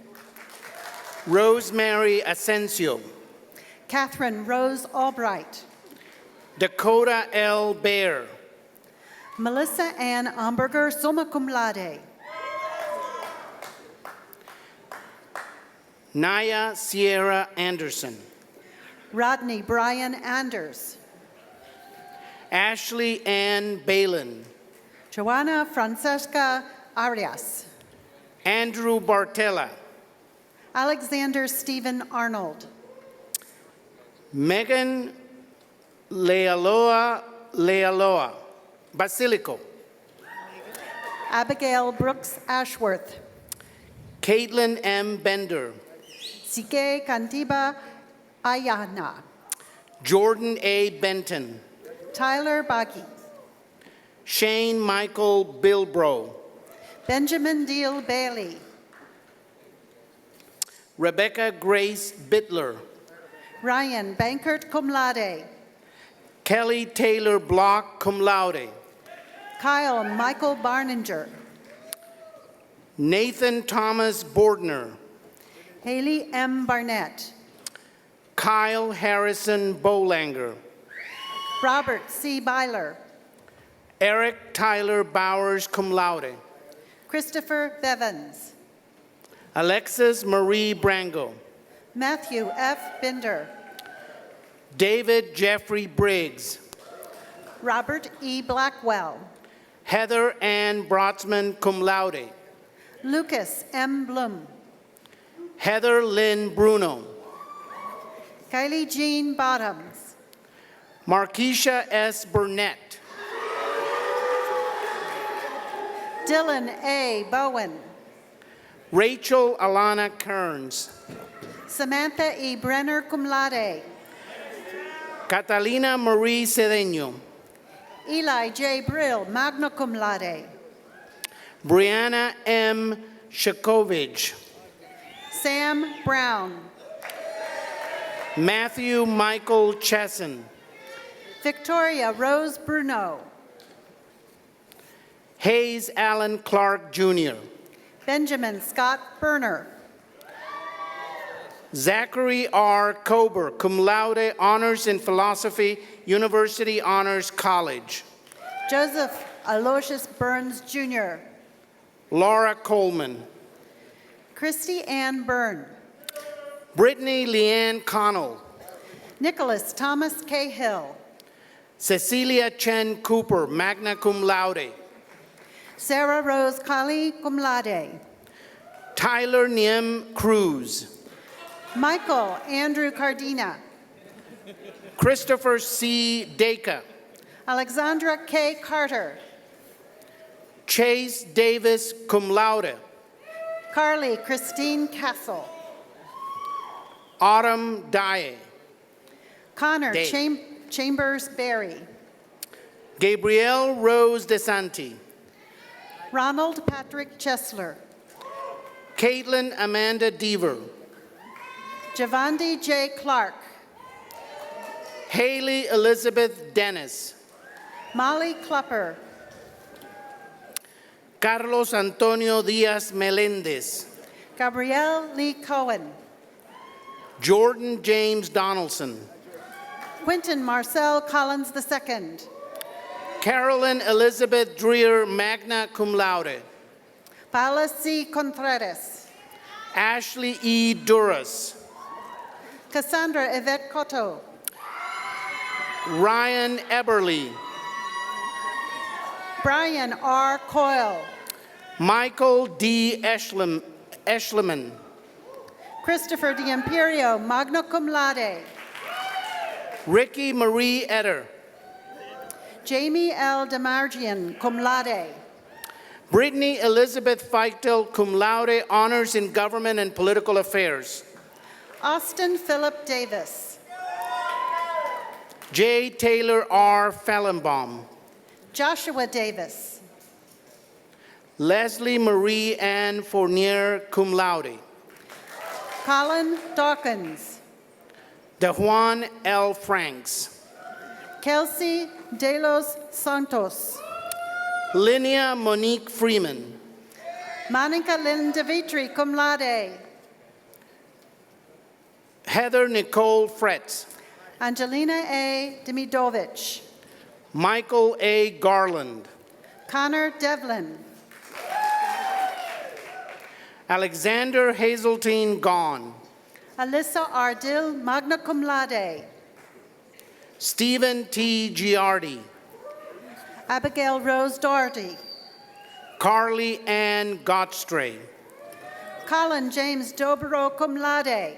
Rosemary Asensio. Catherine Rose Albright. Dakota L. Baer. Melissa Ann Amberger, summa cum laude. Naya Sierra Anderson. Rodney Brian Anders. Ashley Ann Balin. Joanna Francesca Arias. Andrew Bartella. Alexander Stephen Arnold. Megan Lealoa Basilico. Abigail Brooks Ashworth. Caitlin M. Bender. Sike Kantiba Ayana. Jordan A. Benton. Tyler Baki. Shane Michael Bilbro. Benjamin Deal Bailey. Rebecca Grace Bittler. Ryan Bankert cum laude. Kelly Taylor Block, cum laude. Kyle Michael Barninger. Nathan Thomas Bordner. Haley M. Barnett. Kyle Harrison Bolanger. Robert C. Byler. Eric Tyler Bowers, cum laude. Christopher Bevins. Alexis Marie Brango. Matthew F. Binder. David Jeffrey Briggs. Robert E. Blackwell. Heather Ann Brotzman, cum laude. Lucas M. Blum. Heather Lynn Bruno. Kylie Jean Bottoms. Markeisha S. Burnett. Dylan A. Bowen. Rachel Alana Kearns. Samantha E. Brenner cum laude. Catalina Marie Cedeño. Eli J. Brill, magna cum laude. Brianna M. Shakovich. Sam Brown. Matthew Michael Chesson. Victoria Rose Bruno. Hayes Allen Clark Jr. Benjamin Scott Berner. Zachary R. Kober, cum laude, honors in philosophy, University Honors College. Joseph Aloysius Burns Jr. Laura Coleman. Christy Ann Byrne. Brittany Leanne Connell. Nicholas Thomas Cahill. Cecilia Chen Cooper, magna cum laude. Sarah Rose Kali cum laude. Tyler Niem Cruz. Michael Andrew Cardina. Christopher C. Dacre. Alexandra K. Carter. Chase Davis, cum laude. Carly Christine Castle. Autumn Dye. Connor Dave. Chambers Berry. Gabrielle Rose DeSanti. Ronald Patrick Chesler. Caitlin Amanda Deaver. Javandi J. Clark. Haley Elizabeth Dennis. Molly Klupper. Carlos Antonio Diaz Melendez. Gabrielle Lee Cohen. Jordan James Donaldson. Quentin Marcel Collins II. Carolyn Elizabeth Dreer, magna cum laude. Paula C. Contreras. Ashley E. Duras. Cassandra Yvette Cotto. Ryan Eberly. Brian R. Coyle. Michael D. Eschleman. Christopher D'Imperio, magna cum laude. Ricky Marie Etter. Jamie L. Demargian, cum laude. Brittany Elizabeth Feichtel, cum laude, honors in government and political affairs. Austin Philip Davis. J. Taylor R. Fallenbaum. Joshua Davis. Leslie Marie Ann Fournier, cum laude. Colin Dawkins. DeJuan L. Franks. Kelsey De Los Santos. Linnea Monique Freeman. Monica Lynn DeVitri, cum laude. Heather Nicole Fretz. Angelina A. Demidovich. Michael A. Garland. Connor Devlin. Alexander Hazeltine Gahn. Alyssa Ardil, magna cum laude. Stephen T. Giardi. Abigail Rose Doherty. Carly Ann Gottstray. Colin James Dobero, cum laude.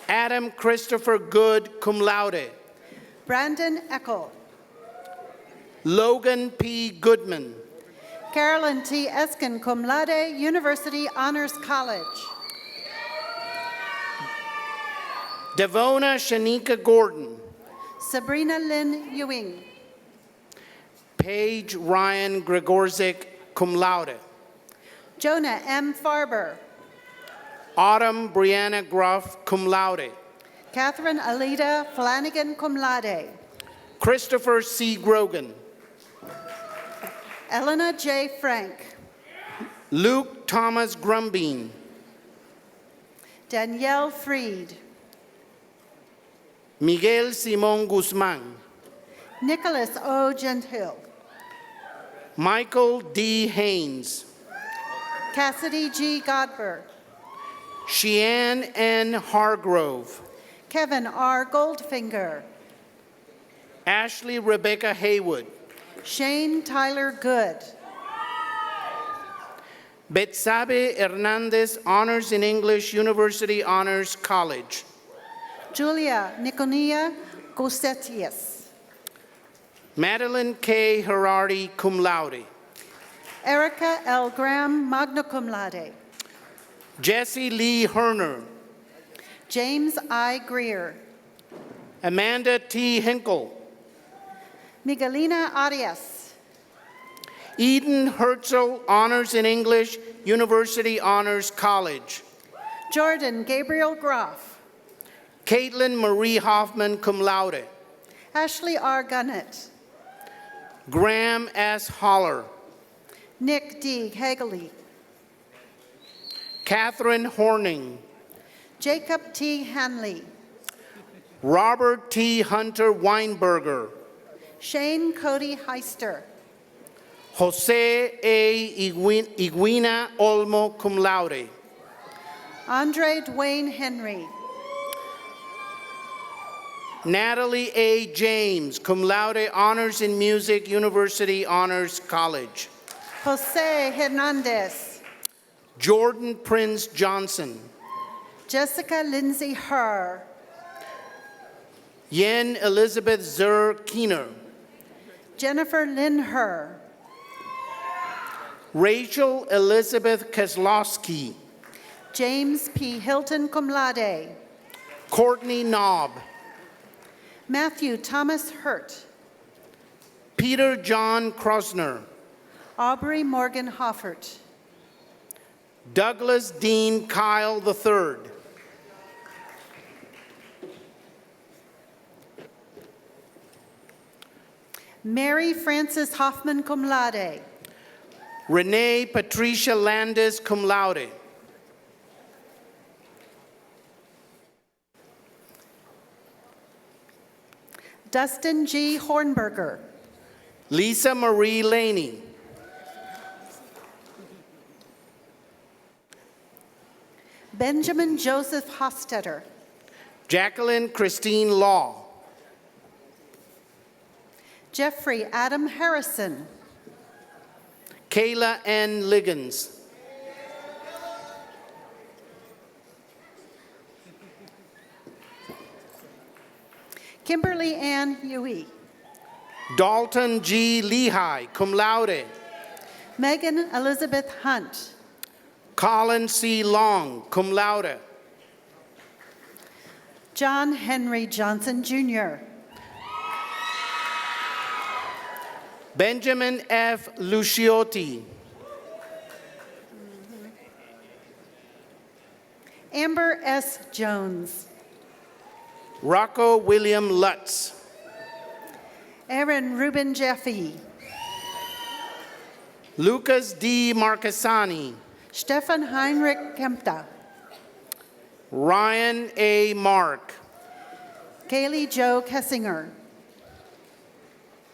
Adam Christopher Good, cum laude. Brandon Eckel. Logan P. Goodman. Carolyn T. Eskin, cum laude, University Honors College. Devona Shanika Gordon. Sabrina Lynn Ewing. Paige Ryan Gregorzik, cum laude. Jonah M. Farber. Autumn Brianna Gruff, cum laude. Catherine Alida Flanagan, cum laude. Christopher C. Grogan. Elena J. Frank. Luke Thomas Grumbine. Danielle Freed. Miguel Simón Guzmán. Nicholas O. Gentile. Michael D. Haynes. Cassidy G. Godber. Sheann N. Hargrove. Kevin R. Goldfinger. Ashley Rebecca Haywood. Shane Tyler Good. Betsabe Hernandez, Honors in English, University Honors College. Julia Niconia Gosetius. Madeline K. Herardi, cum laude. Erica L. Graham, magna cum laude. Jesse Lee Herner. James I. Greer. Amanda T. Hinkle. Miguelina Arias. Eden Herzl, Honors in English, University Honors College. Jordan Gabriel Groff. Caitlin Marie Hoffman, cum laude. Ashley R. Gunnett. Graham S. Holler. Nick D. Hagley. Catherine Horning. Jacob T. Hanley. Robert T. Hunter Weinberger. Shane Cody Heister. Jose A. Iguina Olmo, cum laude. Andre Dwayne Henry. Natalie A. James, cum laude, Honors in Music, University Honors College. Jose Hernandez. Jordan Prince Johnson. Jessica Lindsay Herr. Yen Elizabeth Zur Keener. Jennifer Lynn Herr. Rachel Elizabeth Keslowski. James P. Hilton, cum laude. Courtney Knobb. Matthew Thomas Hurt. Peter John Krosner. Aubrey Morgan Hoffert. Douglas Dean Kyle III. Mary Frances Hoffman, cum laude. Renee Patricia Landis, cum laude. Dustin G. Hornberger. Lisa Marie Laney. Benjamin Joseph Hostetter. Jacqueline Christine Law. Jeffrey Adam Harrison. Kayla N. Liggins. Kimberly Ann Huey. Dalton G. Lehigh, cum laude. Megan Elizabeth Hunt. Colin C. Long, cum laude. John Henry Johnson, Jr. Benjamin F. Luciotti. Amber S. Jones. Rocco William Lutz. Aaron Ruben Jeffy. Lucas D. Marcassani. Stefan Heinrich Kempta. Ryan A. Mark. Kaylee Jo Kessinger.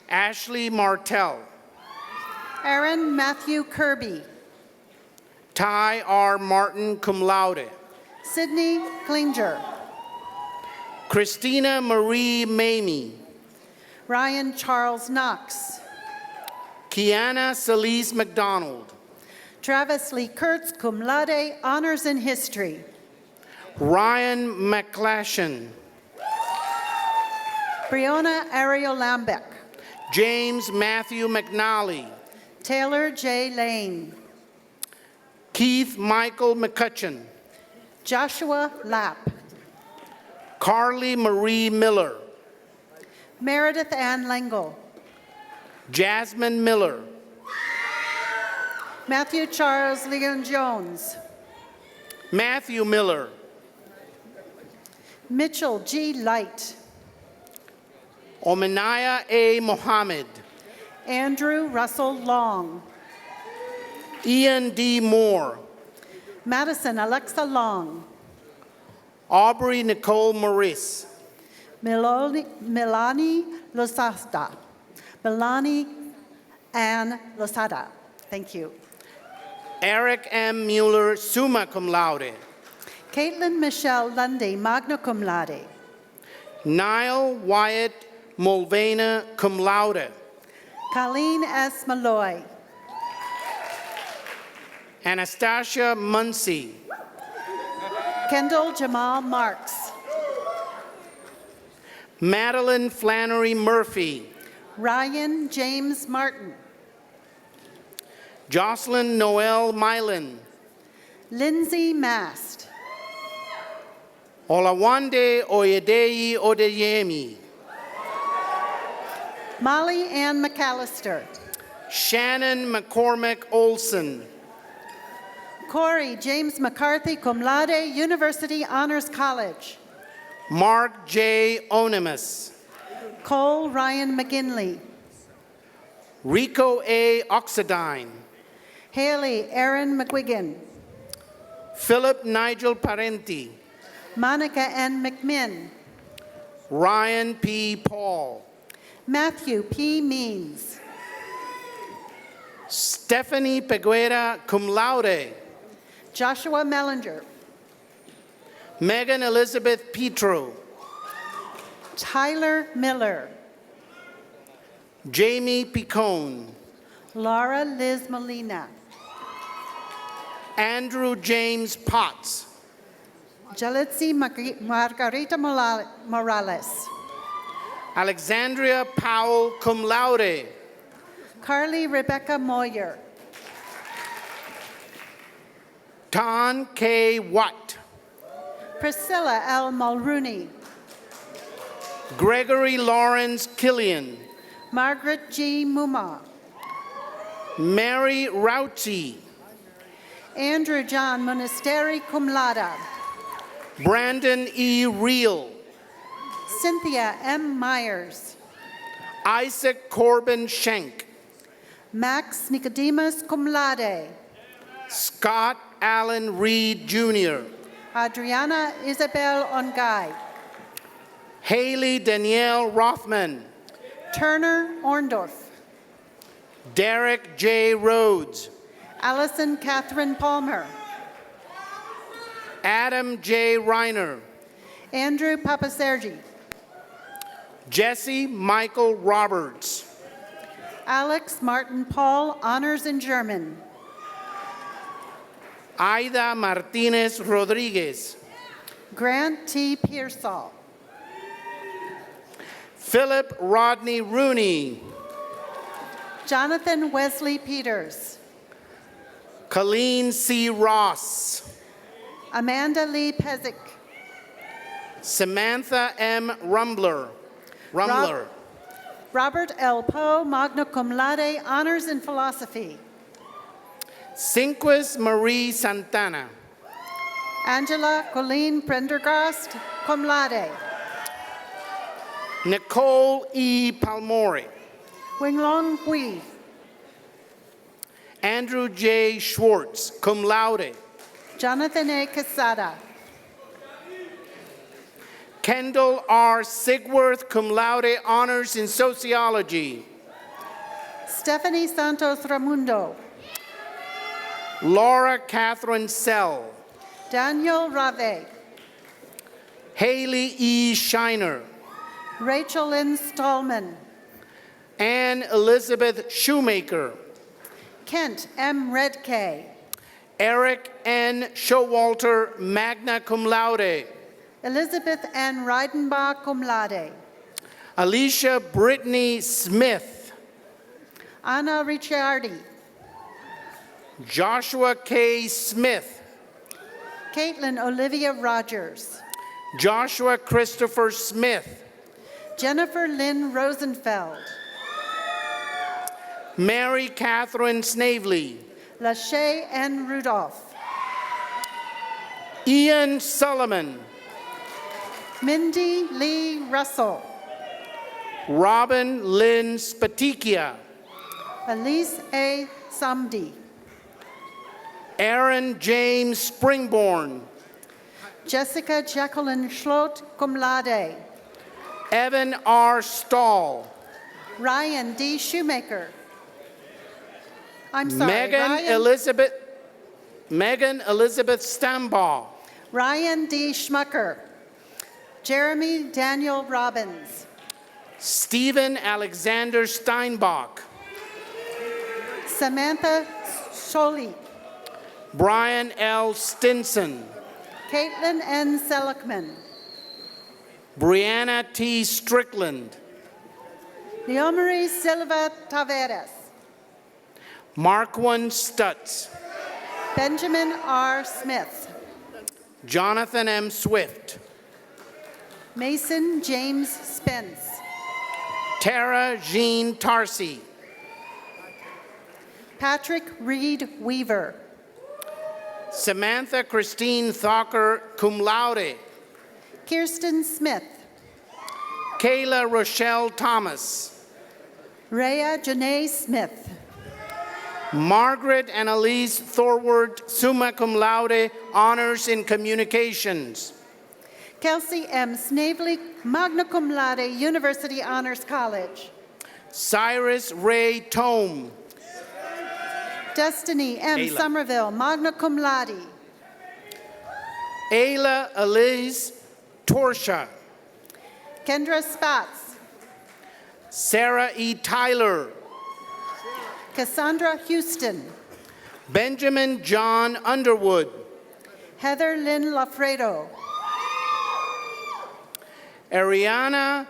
Ashley Martell. Aaron Matthew Kirby. Ty R. Martin, cum laude. Sydney Klinger. Christina Marie Mamie. Ryan Charles Knox. Kiana Celise McDonald. Travis Lee Kurtz, cum laude, honors in history. Ryan McClashen. Brianna Ariel Lambeck. James Matthew McNally. Taylor J. Lane. Keith Michael McCutcheon. Joshua Lapp. Carly Marie Miller. Meredith Ann Lengel. Jasmine Miller. Matthew Charles Leon Jones. Matthew Miller. Mitchell G. Light. Omanaya A. Mohammed. Andrew Russell Long. Ian D. Moore. Madison Alexa Long. Aubrey Nicole Morris. Milani Losada. Milani Ann Losada. Thank you. Eric M. Mueller, summa cum laude. Caitlin Michelle Lundy, magna cum laude. Niall Wyatt Mulvena, cum laude. Colleen S. Malloy. Anastasia Muncy. Kendall Jamal Marks. Madeline Flannery Murphy. Ryan James Martin. Jocelyn Noel Milan. Lindsay Mast. Olawande Oyedei Odeyemi. Molly Ann McAllister. Shannon McCormick Olson. Corey James McCarthy, cum laude, University Honors College. Mark J. Onimus. Cole Ryan McGinley. Rico A. Oxidine. Haley Aaron McGuigan. Philip Nigel Parenti. Monica N. McMinn. Ryan P. Paul. Matthew P. Means. Stephanie Peguera, cum laude. Joshua Mellinger. Megan Elizabeth Petro. Tyler Miller. Jamie Picone. Laura Liz Molina. Andrew James Potts. Jalitzi Margarita Morales. Alexandria Powell, cum laude. Carly Rebecca Moyer. Ton K. Watt. Priscilla L. Mulrooney. Gregory Lawrence Killian. Margaret G. Muma. Mary Routy. Andrew John Monasteri cum laude. Brandon E. Reel. Cynthia M. Myers. Isaac Corbin Schenk. Max Nicodemus cum laude. Scott Allen Reed Jr. Adriana Isabel Ongay. Haley Danielle Rothman. Turner Orndorff. Derek J. Rhodes. Allison Catherine Palmer. Adam J. Reiner. Andrew Papasergi. Jesse Michael Roberts. Alex Martin Paul, honors in German. Aida Martinez Rodriguez. Grant T. Pearsall. Philip Rodney Rooney. Jonathan Wesley Peters. Colleen C. Ross. Amanda Lee Pezick. Samantha M. Rumler. Robert L. Poe, magna cum laude, honors in philosophy. Cinquez Marie Santana. Angela Colleen Prendergast, cum laude. Nicole E. Palmori. Winglong Hui. Andrew J. Schwartz, cum laude. Jonathan A. Quesada. Kendall R. Sigworth, cum laude, honors in sociology. Stephanie Santos Ramundo. Laura Catherine Sell. Daniel Rave. Haley E. Shiner. Rachel Lynn Stallman. Anne Elizabeth Shoemaker. Kent M. Redkay. Eric N. Showalter, magna cum laude. Elizabeth N. Reidenbach, cum laude. Alicia Brittany Smith. Anna Ricciardi. Joshua K. Smith. Caitlin Olivia Rogers. Joshua Christopher Smith. Jennifer Lynn Rosenfeld. Mary Catherine Snavely. Lachey N. Rudolph. Ian Solomon. Mindy Lee Russell. Robin Lynn Spatikia. Elise A. Samdi. Aaron James Springborn. Jessica Jacqueline Schlott, cum laude. Evan R. Stahl. Ryan D. Shoemaker. I'm sorry, Megan Elizabeth Stambaugh. Ryan D. Schmucker. Jeremy Daniel Robbins. Stephen Alexander Steinbach. Samantha Scholey. Brian L. Stinson. Caitlin N. Seligman. Brianna T. Strickland. Leomarie Silva Taveras. Marquand Stutz. Benjamin R. Smith. Jonathan M. Swift. Mason James Spence. Tara Jean Tarsi. Patrick Reed Weaver. Samantha Christine Thacker, cum laude. Kirsten Smith. Kayla Rochelle Thomas. Rhea Janae Smith. Margaret Annalise Thorward, summa cum laude, honors in communications. Kelsey M. Snavely, magna cum laude, University Honors College. Cyrus Ray Tome. Destiny M. Ayla. Somerville, magna cum laude. Ayla Elise Torsha. Kendra Spatz. Sarah E. Tyler. Cassandra Houston. Benjamin John Underwood. Heather Lynn Lafredo. Ariana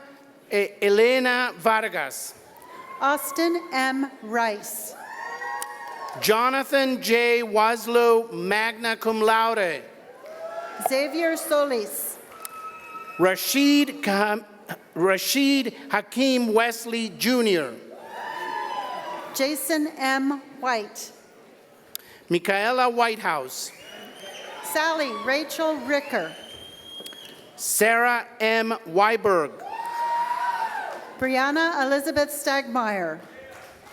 Elena Vargas. Austin M. Rice. Jonathan J. Waslow, magna cum laude. Xavier Solis. Rashid Hakeem Wesley, Jr. Jason M. White. Michaela Whitehouse. Sally Rachel Ricker. Sarah M. Weiberg. Brianna Elizabeth Stagmeyer.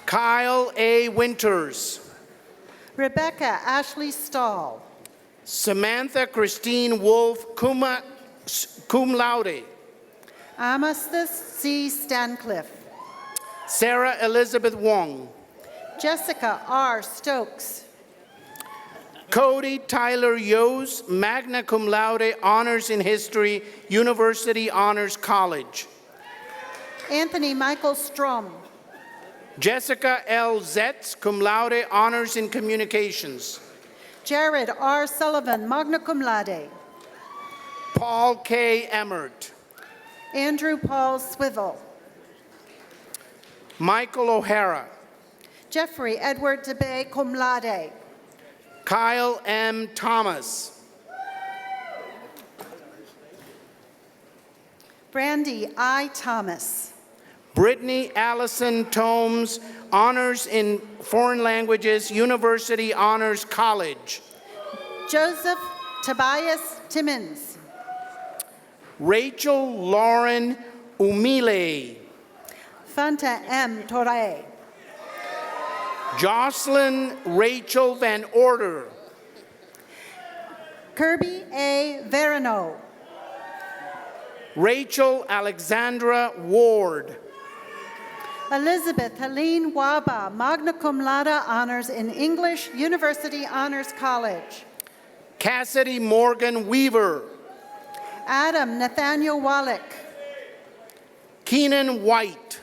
Kyle A. Winters. Rebecca Ashley Stahl. Samantha Christine Wolf, cum laude. Amethyst C. Stancliffe. Sarah Elizabeth Wong. Jessica R. Stokes. Cody Tyler Yos, magna cum laude, honors in history, University Honors College. Anthony Michael Strom. Jessica L. Zetz, cum laude, honors in communications. Jared R. Sullivan, magna cum laude. Paul K. Emmert. Andrew Paul Swivel. Michael O'Hara. Jeffrey Edward DeBay, cum laude. Kyle M. Thomas. Brandy I. Thomas. Brittany Allison Tomes, Honors in Foreign Languages, University Honors College. Joseph Tobias Timmons. Rachel Lauren Umile. Fanta M. Torre. Jocelyn Rachel Van Order. Kirby A. Verano. Rachel Alexandra Ward. Elizabeth Helene Waba, magna cum laude honors in English, University Honors College. Cassidy Morgan Weaver. Adam Nathaniel Wallach. Keenan White.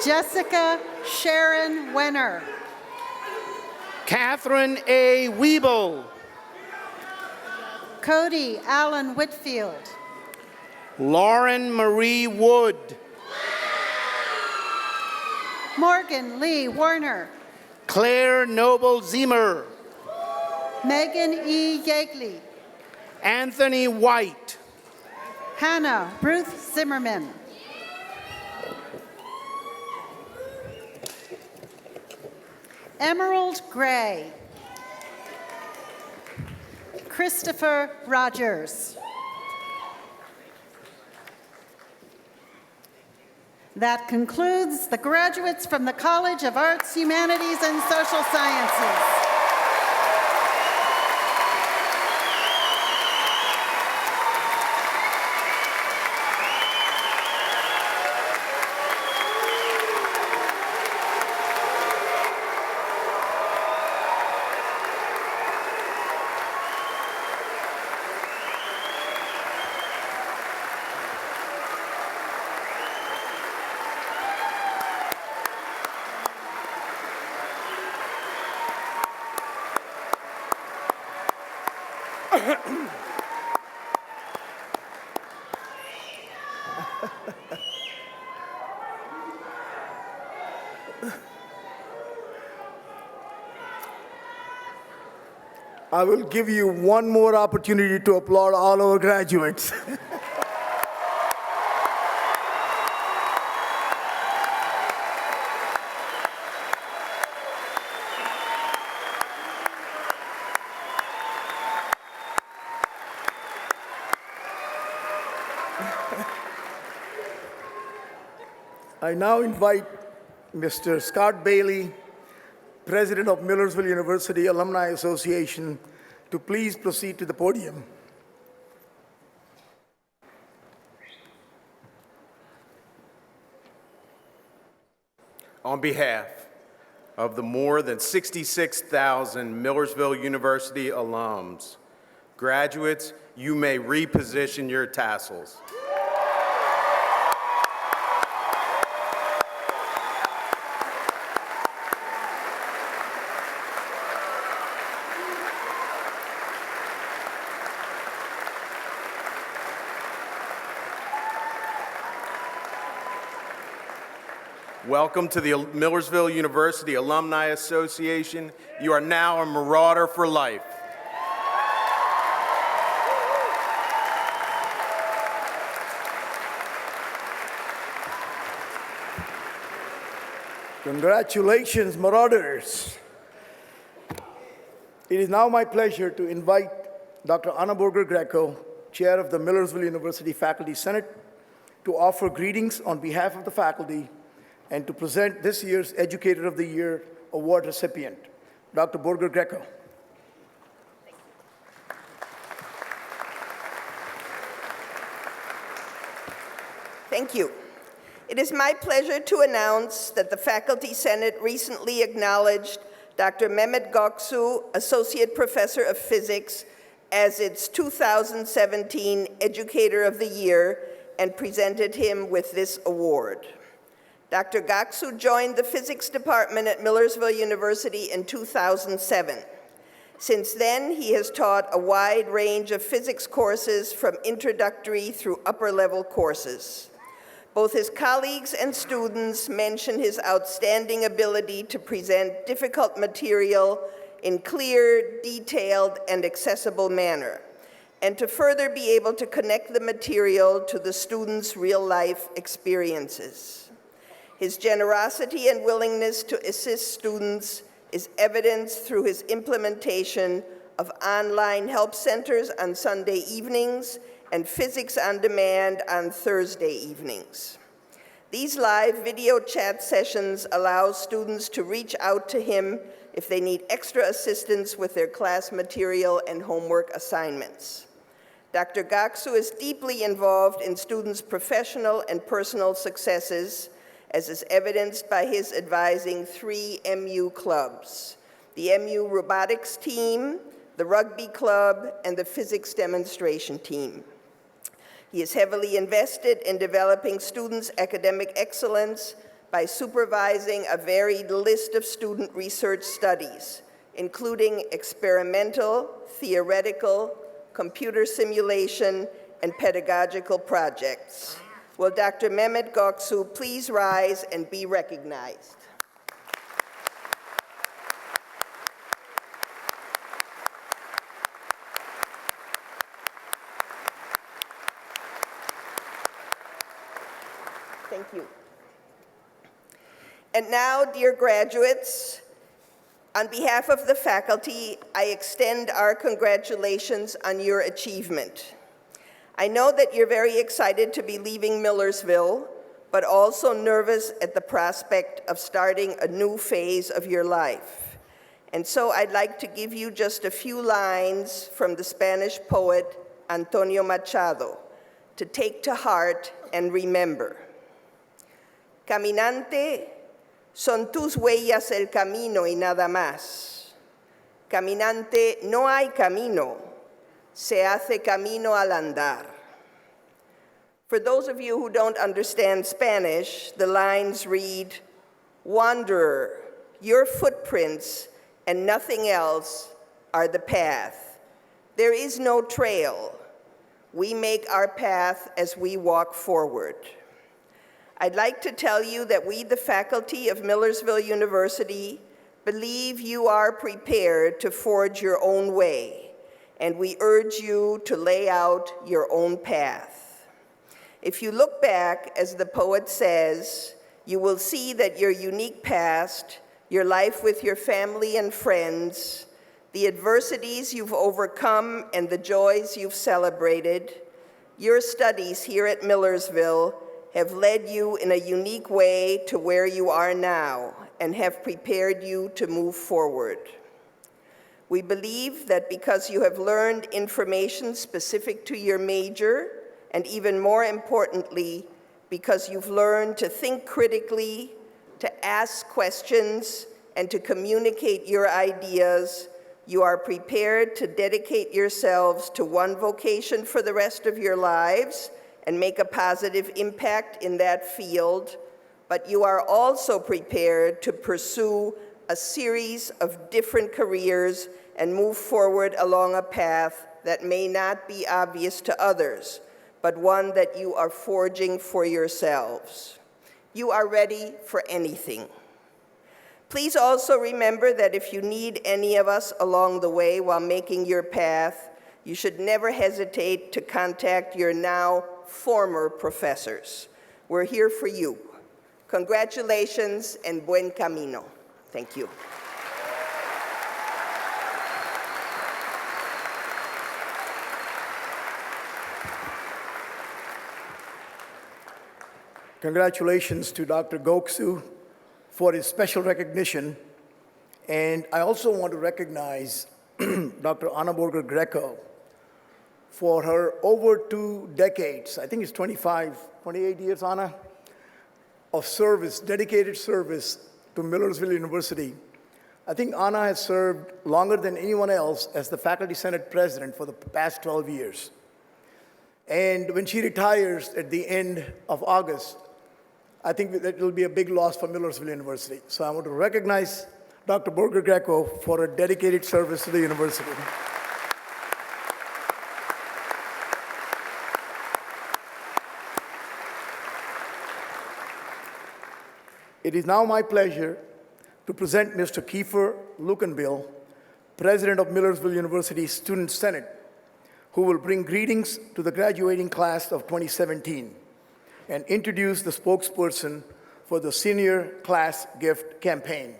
Jessica Sharon Wenner. Catherine A. Wiebel. Cody Allen Whitfield. Lauren Marie Wood. Morgan Lee Warner. Claire Noble Zimmer. Megan E. Yeagley. Anthony White. Hannah Ruth Zimmerman. Emerald Gray. Christopher Rogers. That concludes the graduates from the College of Arts, Humanities, and Social Sciences. I will give you one more opportunity to applaud all our graduates. I now invite Mr. Scott Bailey, President of Millersville University Alumni Association, to please proceed to the podium. On behalf of the more than 66,000 Millersville University alums, graduates, you may reposition your tassels. Welcome to the Millersville University Alumni Association. You are now a Marauder for life. Congratulations, Marauders. It is now my pleasure to invite Dr. Anna Borger-Greco, Chair of the Millersville University Faculty Senate, to offer greetings on behalf of the faculty and to present this year's Educator of the Year award recipient, Dr. Borger-Greco. Thank you. It is my pleasure to announce that the Faculty Senate recently acknowledged Dr. Mehmet Göksu, Associate Professor of Physics, as its 2017 Educator of the Year and presented him with this award. Dr. Göksu joined the physics department at Millersville University in 2007. Since then, he has taught a wide range of physics courses from introductory through upper-level courses. Both his colleagues and students mention his outstanding ability to present difficult material in clear, detailed, and accessible manner, and to further be able to connect the material to the students' real-life experiences. His generosity and willingness to assist students is evidenced through his implementation of online help centers on Sunday evenings and Physics on Demand on Thursday evenings. These live video chat sessions allow students to reach out to him if they need extra assistance with their class material and homework assignments. Dr. Gaksu is deeply involved in students' professional and personal successes, as is evidenced by his advising 3 MU clubs: the MU robotics team, the rugby club, and the physics demonstration team. He is heavily invested in developing students' academic excellence by supervising a varied list of student research studies, including experimental, theoretical, computer simulation, and pedagogical projects. Will Dr. Mehmet Goksu please rise and be recognized? Thank you. And now, dear graduates, on behalf of the faculty, I extend our congratulations on your achievement. I know that you're very excited to be leaving Millersville, but also nervous at the prospect of starting a new phase of your life. And so I'd like to give you just a few lines from the Spanish poet Antonio Machado to take to heart and remember. Caminante, son tus huellas el camino y nada más. Caminante, no hay camino, se hace camino al andar. For those of you who don't understand Spanish, the lines read, wanderer, your footprints and nothing else are the path. There is no trail. We make our path as we walk forward. I'd like to tell you that we, the faculty of Millersville University, believe you are prepared to forge your own way, and we urge you to lay out your own path. If you look back, as the poet says, you will see that your unique past, your life with your family and friends, the adversities you've overcome and the joys you've celebrated, your studies here at Millersville have led you in a unique way to where you are now and have prepared you to move forward. We believe that because you have learned information specific to your major, and even more importantly, because you've learned to think critically, to ask questions, and to communicate your ideas, you are prepared to dedicate yourselves to one vocation for the rest of your lives and make a positive impact in that field, but you are also prepared to pursue a series of different careers and move forward along a path that may not be obvious to others, but one that you are forging for yourselves. You are ready for anything. Please also remember that if you need any of us along the way while making your path, you should never hesitate to contact your now former professors. We're here for you. Congratulations and buen camino. Thank you. Congratulations to Dr. Goksu for his special recognition. And I also want to recognize Dr. Anna Borger-Greco for her over 2 decades, I think it's 28 years, Anna, of service, dedicated service to Millersville University. I think Anna has served longer than anyone else as the Faculty Senate President for the past 12 years. And when she retires at the end of August, I think that it will be a big loss for Millersville University. So I want to recognize Dr. Borger-Greco for her dedicated service to the university. It is now my pleasure to present Mr. Kiefer Lukenbill President of Millersville University Student Senate, who will bring greetings to the graduating class of 2017 and introduce the spokesperson for the senior class gift campaign.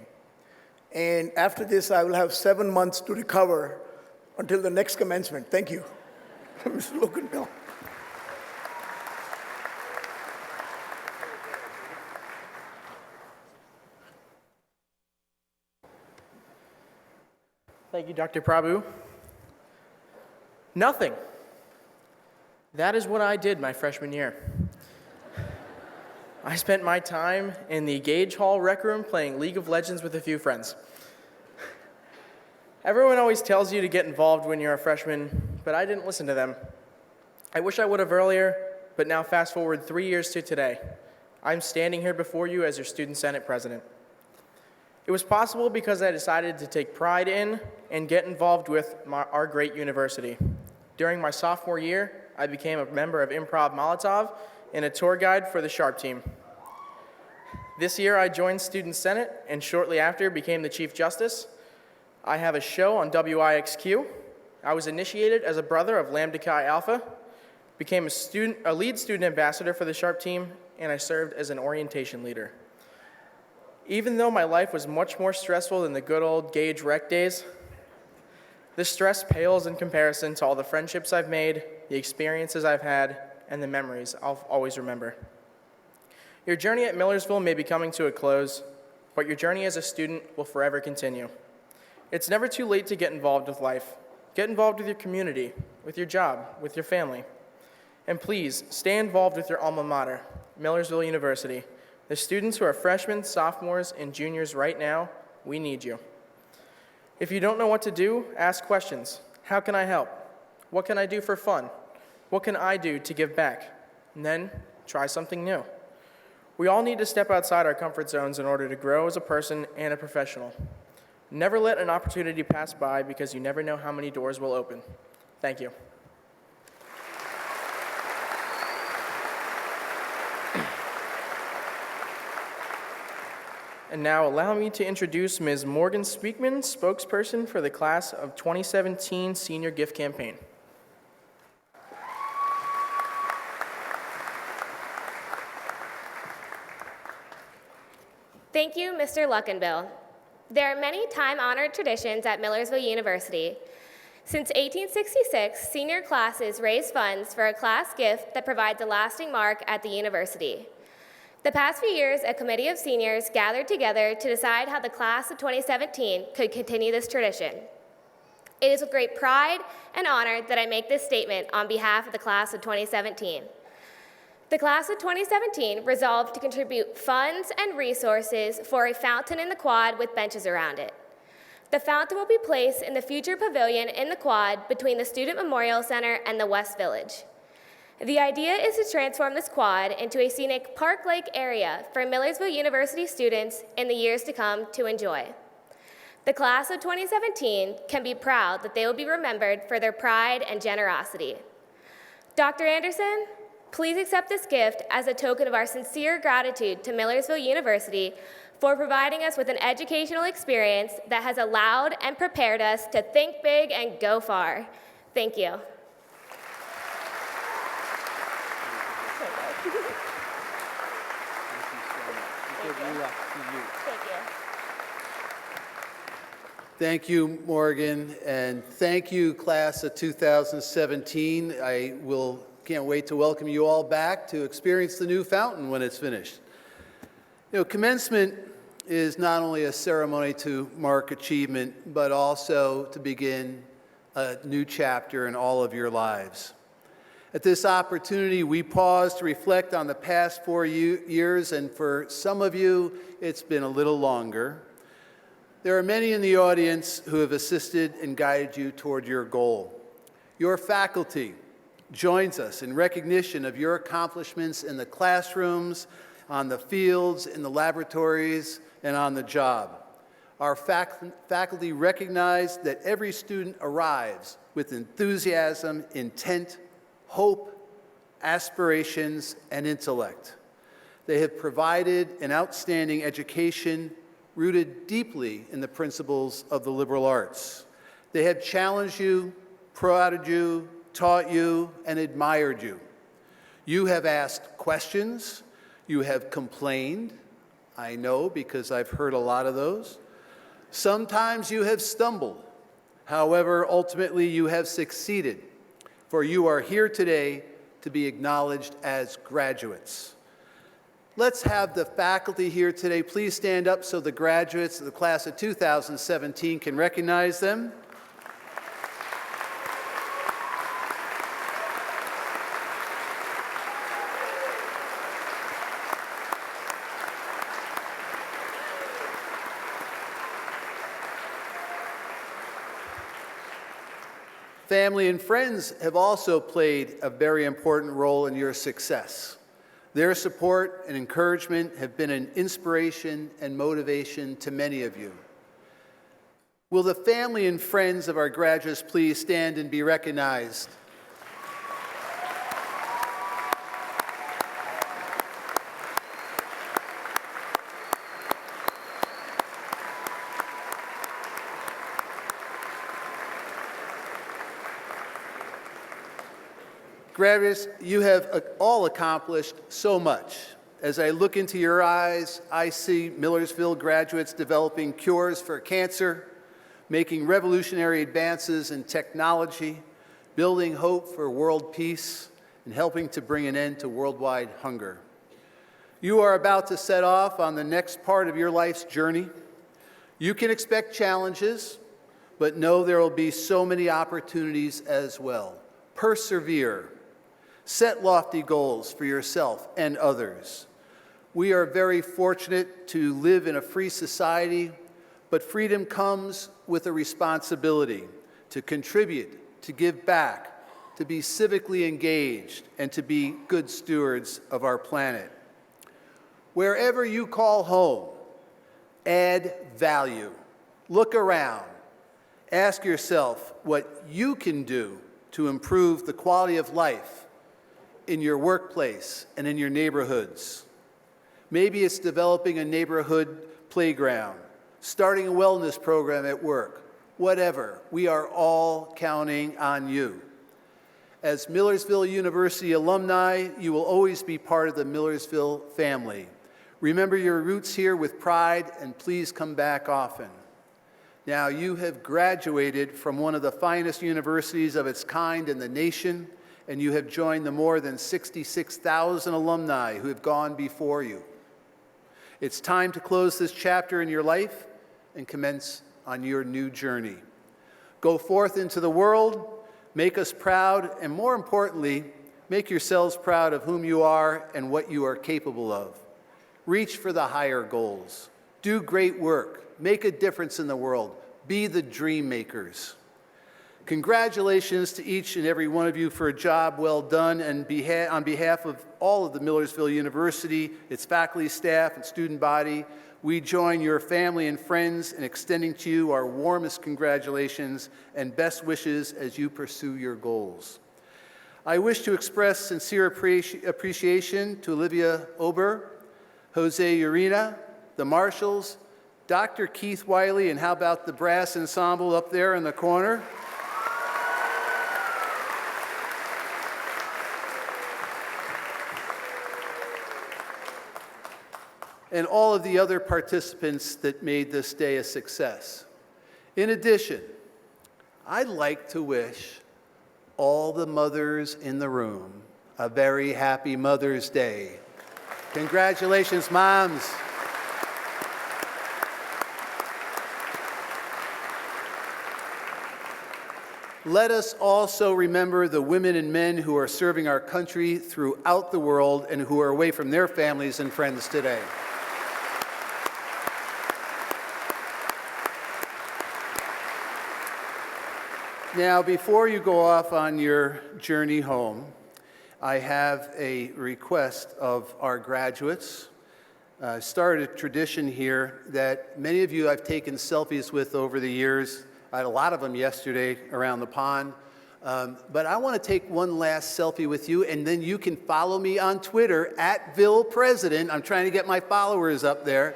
And after this, I will have 7 months to recover until the next commencement. Thank you. Mr. Loganville. Thank you, Dr. Prabhu. Nothing. That is what I did my freshman year. I spent my time in the Gage Hall rec room playing League of Legends with a few friends. Everyone always tells you to get involved when you're a freshman, but I didn't listen to them. I wish I would have earlier, but now fast forward 3 years to today. I'm standing here before you as your Student Senate President. It was possible because I decided to take pride in and get involved with our great university. During my sophomore year, I became a member of Improv Molotov and a tour guide for the Sharp team. This year, I joined Student Senate and shortly after became the Chief Justice. I have a show on WIXQ. I was initiated as a brother of Lambda Chi Alpha, became a lead student ambassador for the Sharp team, and I served as an orientation leader. Even though my life was much more stressful than the good old Gage rec days, this stress pales in comparison to all the friendships I've made, the experiences I've had, and the memories I'll always remember. Your journey at Millersville may be coming to a close, but your journey as a student will forever continue. It's never too late to get involved with life. Get involved with your community, with your job, with your family. And please, stay involved with your alma mater, Millersville University. The students who are freshmen, sophomores, and juniors right now, we need you. If you don't know what to do, ask questions. How can I help? What can I do for fun? What can I do to give back? And then, try something new. We all need to step outside our comfort zones in order to grow as a person and a professional. Never let an opportunity pass by because you never know how many doors will open. Thank you. And now allow me to introduce Ms. Morgan Speakman, spokesperson for the class of 2017 Senior Gift Campaign. Thank you, Mr. Luckenbill. There are many time-honored traditions at Millersville University. Since 1866, senior classes raise funds for a class gift that provides a lasting mark at the university. The past few years, a committee of seniors gathered together to decide how the class of 2017 could continue this tradition. It is with great pride and honor that I make this statement on behalf of the class of 2017. The class of 2017 resolved to contribute funds and resources for a fountain in the quad with benches around it. The fountain will be placed in the future pavilion in the quad between the Student Memorial Center and the West Village. The idea is to transform this quad into a scenic park-like area for Millersville University students in the years to come to enjoy. The class of 2017 can be proud that they will be remembered for their pride and generosity. Dr. Anderson, please accept this gift as a token of our sincere gratitude to Millersville University for providing us with an educational experience that has allowed and prepared us to think big and go far. Thank you. Thank you, Morgan, and thank you, class of 2017. Can't wait to welcome you all back to experience the new fountain when it's finished. You know, commencement is not only a ceremony to mark achievement, but also to begin a new chapter in all of your lives. At this opportunity, we pause to reflect on the past 4 years, and for some of you, it's been a little longer. There are many in the audience who have assisted and guided you toward your goal. Your faculty joins us in recognition of your accomplishments in the classrooms, on the fields, in the laboratories, and on the job. Our faculty recognize that every student arrives with enthusiasm, intent, hope, aspirations, and intellect. They have provided an outstanding education rooted deeply in the principles of the liberal arts. They have challenged you, prodded you, taught you, and admired you. You have asked questions. You have complained. I know because I've heard a lot of those. Sometimes you have stumbled. However, ultimately you have succeeded, for you are here today to be acknowledged as graduates. Let's have the faculty here today please stand up so the graduates of the class of 2017 can recognize them. Family and friends have also played a very important role in your success. Their support and encouragement have been an inspiration and motivation to many of you. Will the family and friends of our graduates please stand and be recognized? Graduates, you have all accomplished so much. As I look into your eyes, I see Millersville graduates developing cures for cancer, making revolutionary advances in technology, building hope for world peace, and helping to bring an end to worldwide hunger. You are about to set off on the next part of your life's journey. You can expect challenges, but know there will be so many opportunities as well. Persevere. Set lofty goals for yourself and others. We are very fortunate to live in a free society, but freedom comes with a responsibility to contribute, to give back, to be civically engaged, and to be good stewards of our planet. Wherever you call home, add value. Look around. Ask yourself what you can do to improve the quality of life in your workplace and in your neighborhoods. Maybe it's developing a neighborhood playground, starting a wellness program at work, whatever. We are all counting on you. As Millersville University alumni, you will always be part of the Millersville family. Remember your roots here with pride, and please come back often. Now, you have graduated from one of the finest universities of its kind in the nation, and you have joined the more than 66,000 alumni who have gone before you. It's time to close this chapter in your life and commence on your new journey. Go forth into the world, make us proud, and more importantly, make yourselves proud of whom you are and what you are capable of. Reach for the higher goals. Do great work. Make a difference in the world. Be the dream makers. Congratulations to each and every one of you for a job well done, and on behalf of all of the Millersville University, its faculty, staff, and student body, we join your family and friends in extending to you our warmest congratulations and best wishes as you pursue your goals. I wish to express sincere appreciation to Olivia Ober, Jose Urena, the Marshalls, Dr. Keith Wiley, and how about the brass ensemble up there in the corner? And all of the other participants that made this day a success. In addition, I'd like to wish all the mothers in the room a very happy Mother's Day. Congratulations, moms. Let us also remember the women and men who are serving our country throughout the world and who are away from their families and friends today. Now, before you go off on your journey home, I have a request of our graduates. Started a tradition here that many of you I've taken selfies with over the years. I had a lot of them yesterday around the pond. But I want to take one last selfie with you, and then you can follow me on Twitter @VillePresident. I'm trying to get my followers up there.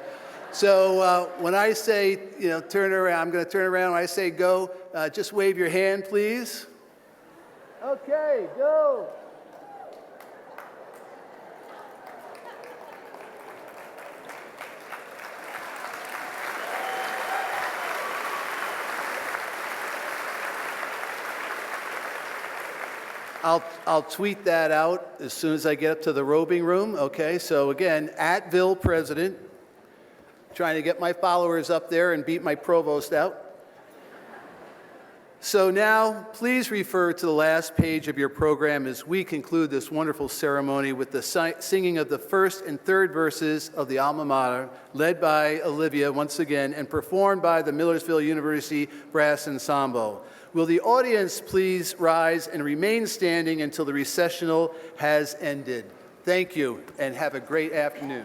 So when I say, turn around, I'm going to turn around. When I say go, just wave your hand, please. Okay, go. I'll tweet that out as soon as I get up to the robing room. Okay, so again, @VillePresident, trying to get my followers up there and beat my provost out. So now, please refer to the last page of your program as we conclude this wonderful ceremony with the singing of the first and third verses of the alma mater, led by Olivia once again, and performed by the Millersville University Brass Ensemble. Will the audience please rise and remain standing until the recessional has ended? Thank you, and have a great afternoon.